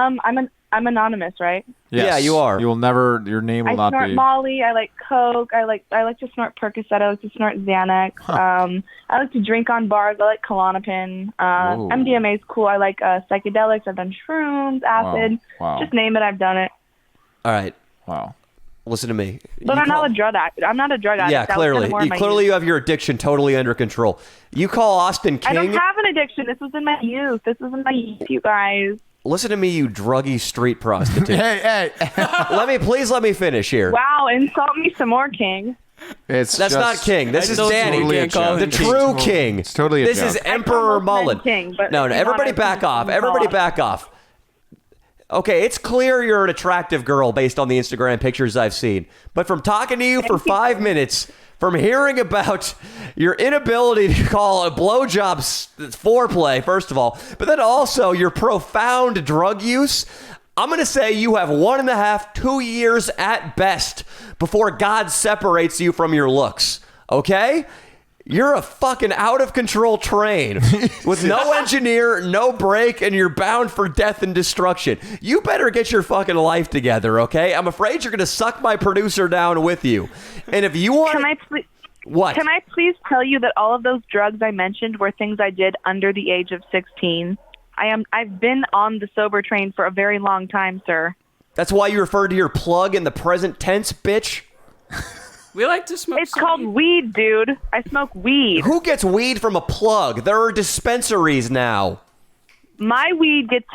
I'm anonymous, right? Yeah, you are. You will never. Your name will I not snort be. Molly. I like Coke. I like to snort Percocet. I like to snort Xanax. I like to drink on bars. I like Klonopin. Whoa. MDMA is cool. I like psychedelics. I've done shrooms, acid. Wow. Just name it. I've done it. All right. Wow. Listen to me. But I'm not a drug addict. I'm not a drug addict. Yeah, That was kinda clearly. more in my Clearly youth. you have your addiction totally under control. You call Austin I don't king. have an addiction. This was in my youth. You guys. Listen to me, you druggy street prostitute. Hey. Let me finish here. Wow, insult me some more, King. It's That's not just- king. This I is told you Danny. you can't call The him true king. It's totally a This joke. is I Emperor almost meant Mullen. king, but No, if you everybody want, I back can off. call Everybody off. back off. Okay, it's clear you're an attractive girl based on the Instagram pictures I've seen. But from talking to you for 5 minutes, from hearing about your inability to call a blowjob foreplay, first of all, but then also your profound drug use, I'm going to say you have 1.5, 2 years at best before God separates you from your looks. Okay? You're a fucking out of control train with no engineer, no brake, and you're bound for death and destruction. You better get your fucking life together, okay? I'm afraid you're gonna suck my producer down with you. And if you want, Can I please? what? Can I please tell you that all of those drugs I mentioned were things I did under the age of 16? I've been on the sober train for a very long time, sir. That's why you referred to your plug in the present tense, bitch. We like to smoke. It's called weed, dude. I smoke weed. Who gets weed from a plug? There are dispensaries now. My weed gets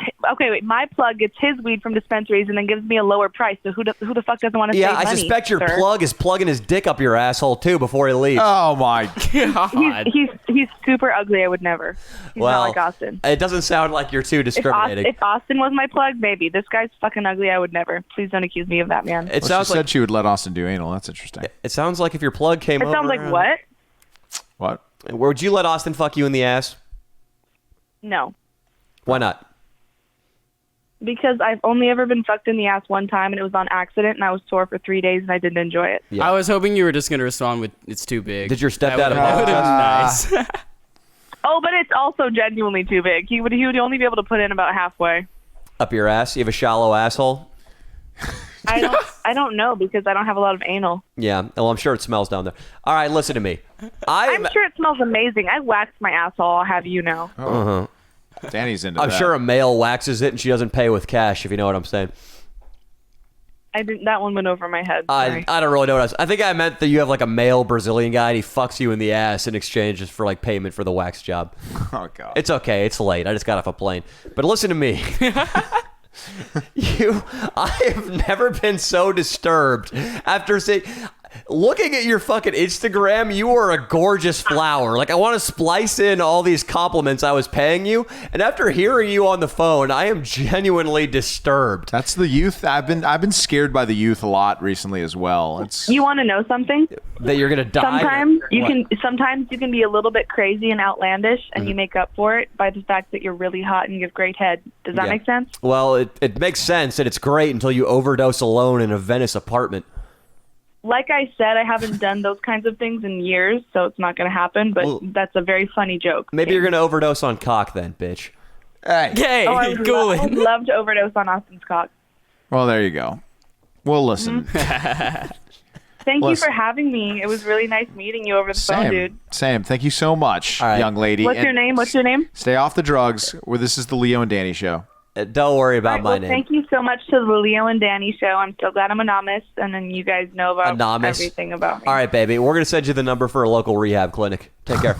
my plug gets his weed from dispensaries and then gives me a lower price. So who the fuck doesn't want to Yeah, save I money? suspect your sir? plug is plugging his dick up your asshole too before he leaves. Oh my God. He's super ugly. I would never. He's well, not like Austin. it doesn't sound like you're too discriminating. If Austin was my plug, maybe. This guy's fucking ugly. I would never. Please don't accuse me of that, man. It Well, sounds she like said she would let Austin do anal. That's interesting. it sounds like if your plug came It over. sounds like what? What? Would you let Austin fuck you in the ass? No. Why not? Because I've only ever been fucked in the ass one time, and it was on accident, and I was sore for 3 days, and I didn't enjoy it. Yeah. I was hoping you were just going to respond with, it's too big. Did your stepdad That would apologize? have been nice. Oh, but it's also genuinely too big. He would only be able to put in about halfway. Up your ass? You have a shallow asshole? I don't know because I don't have a lot of anal. Yeah. Well, I'm sure it smells down there. All right, listen to me. I'm sure it smells amazing. I waxed my asshole, I'll have you know. Uh-huh. Danny's into I'm that. sure a male waxes it and she doesn't pay with cash, if you know what I'm saying. I didn't. That one went over my head. I don't really know what I was. I think I meant that you have like a male Brazilian guy and he fucks you in the ass in exchange for like payment for the wax job. Oh god. It's okay. It's late. I just got off a plane. But listen to me. I have never been so disturbed after saying, looking at your fucking Instagram, you are a gorgeous flower. Like, I want to splice in all these compliments I was paying you, and after hearing you on the phone, I am genuinely disturbed. That's the youth. I've been scared by the youth a lot recently as well. It's You want to know something? That you're gonna die. Sometimes you What? can. Sometimes you can be a little bit crazy and outlandish, and you make up for it by the fact that you're really hot and you have great head. Does that Yeah. make sense? Well, it makes sense, and it's great until you overdose alone in a Venice apartment. Like I said, I haven't done those kinds of things in years, so it's not going to happen. But Well, that's a very funny joke. Maybe you're gonna overdose on cock then, bitch. hey. Hey, Oh, I would cool. I would love to overdose on Austin's cock. Well, there you go. We'll listen. Thank you Listen. for having me. It was really nice meeting you over the phone, Same. dude. Same. Thank you so much, All right. young lady. What's And your name? What's your name? Stay off the drugs. Where this is the Leo and Danny show. Don't worry about All right, my well, name. thank you so much to the Leo and Danny show. I'm so glad I'm anonymous, and then you guys know about Anonymous? everything about me. All right, baby. We're gonna send you the number for a local rehab clinic. Take care.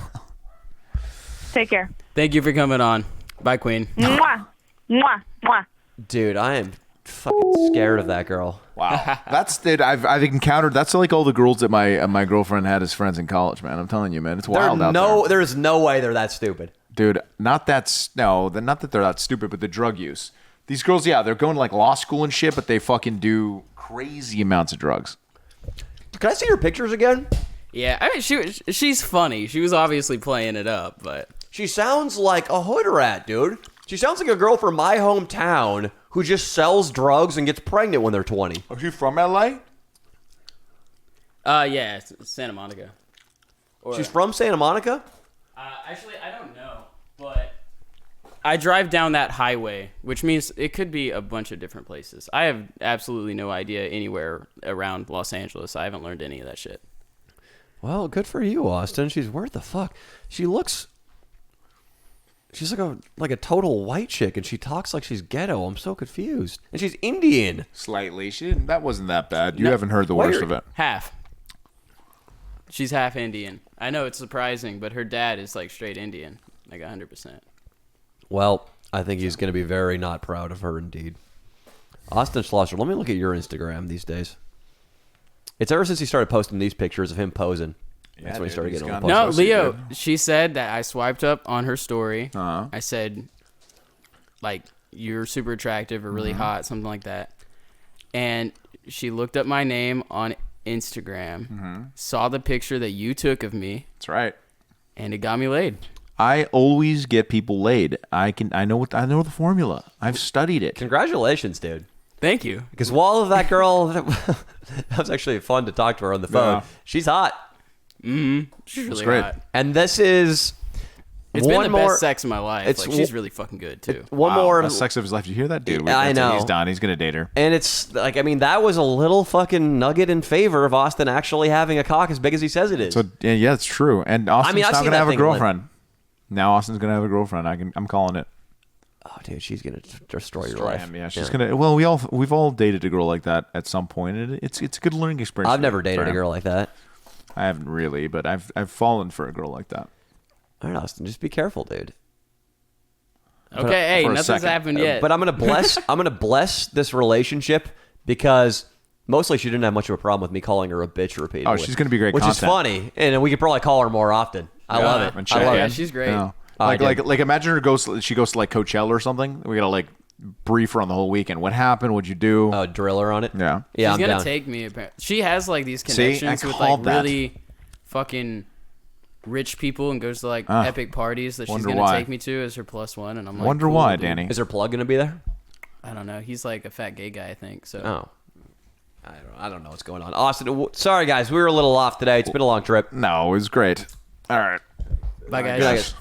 Take care. Thank you for coming on. Bye, Queen. Mwah. Mwah. Mwah. Dude, I am fucking scared of that girl. Wow. Dude, I've encountered. That's like all the girls that my girlfriend had as friends in college. Man, I'm telling you, man, it's wild out there. There's no way they're that stupid. Dude, not that they're that stupid, but the drug use. These girls, yeah, they're going to like law school and shit, but they fucking do crazy amounts of drugs. Can I see your pictures again? Yeah, I mean, she's funny. She was obviously playing it up, but She sounds like a hood rat, dude. She sounds like a girl from my hometown who just sells drugs and gets pregnant when they're 20. Are you from LA? yeah, it's Santa Monica. Or, She's from Santa Monica? actually, I don't know, but I drive down that highway, which means it could be a bunch of different places. I have absolutely no idea anywhere around Los Angeles. I haven't learned any of that shit. Well, good for you, Austin. She's worth the fuck. She's like a total white chick, and she talks like she's ghetto. I'm so confused. And she's Indian. Slightly. That wasn't that bad. You No. haven't heard the Wait, worst of it. Half. She's half Indian. I know it's surprising, but her dad is like straight Indian, like 100%. Well, I think he's going to be very not proud of her indeed. Austin Schlosser, let me look at your Instagram these days. It's ever since he started posting these pictures of him posing. That's when he started he's getting on gone the No, Pussy, Leo, dude. she said that I swiped up on her story. Uh-huh. I said, like, you're super attractive or really hot, something like that. And she looked up my name on Instagram, saw the picture that you took of me, That's right. and it got me laid. I always get people laid. I know the formula. I've studied it. Congratulations, dude. Thank you. Because while that girl, that was actually fun to talk to her on the phone. Yeah. She's hot. She's really great. hot. And this is It's been one the more. best sex of my life. it's Like, she's really fucking good too. One Wow, more. best sex of his life. You hear that, dude? I That's it. know. He's done. He's gonna date her. And it's like, I mean, that was a little fucking nugget in favor of Austin actually having a cock as big as he says it is. So yeah, it's true. And Austin's I've now seen gonna that have a thing lit. girlfriend. Now Austin's gonna have a girlfriend. I'm calling it. Oh, dude, she's gonna destroy your Destroy life. him. Yeah, she's gonna. Well, we've all dated a girl like that at some point, and it's a good learning experience. I've never dated a girl like that. I haven't really, but I've fallen for a girl like that. All right, Austin, just be careful, dude. Okay, hey, for a nothing's second. happened yet. But I'm gonna bless this relationship because mostly she didn't have much of a problem with me calling her a bitch repeatedly. Oh, she's gonna be great which content. is funny, and we could probably call her more often. I love it. And I love yeah, it. she's great. Yeah. I Like, did. like imagine she goes to like Coachella or something. We gotta like brief her on the whole weekend. What happened? What'd you do? Oh, drill her on it. Yeah. Yeah, She's I'm gonna down. take me. She has like these See, I connections with called like that. really fucking rich people and goes to like epic parties that she's wonder gonna why. take me to as her +1. And I'm like, Wonder cool, why, dude. Danny? Is her plug gonna be there? I don't know. He's like a fat gay guy, I think. So Oh, I don't know what's going on. Austin, sorry guys, we were a little off today. It's been a long trip. No, it was great. All right. bye guys. Good night, guys.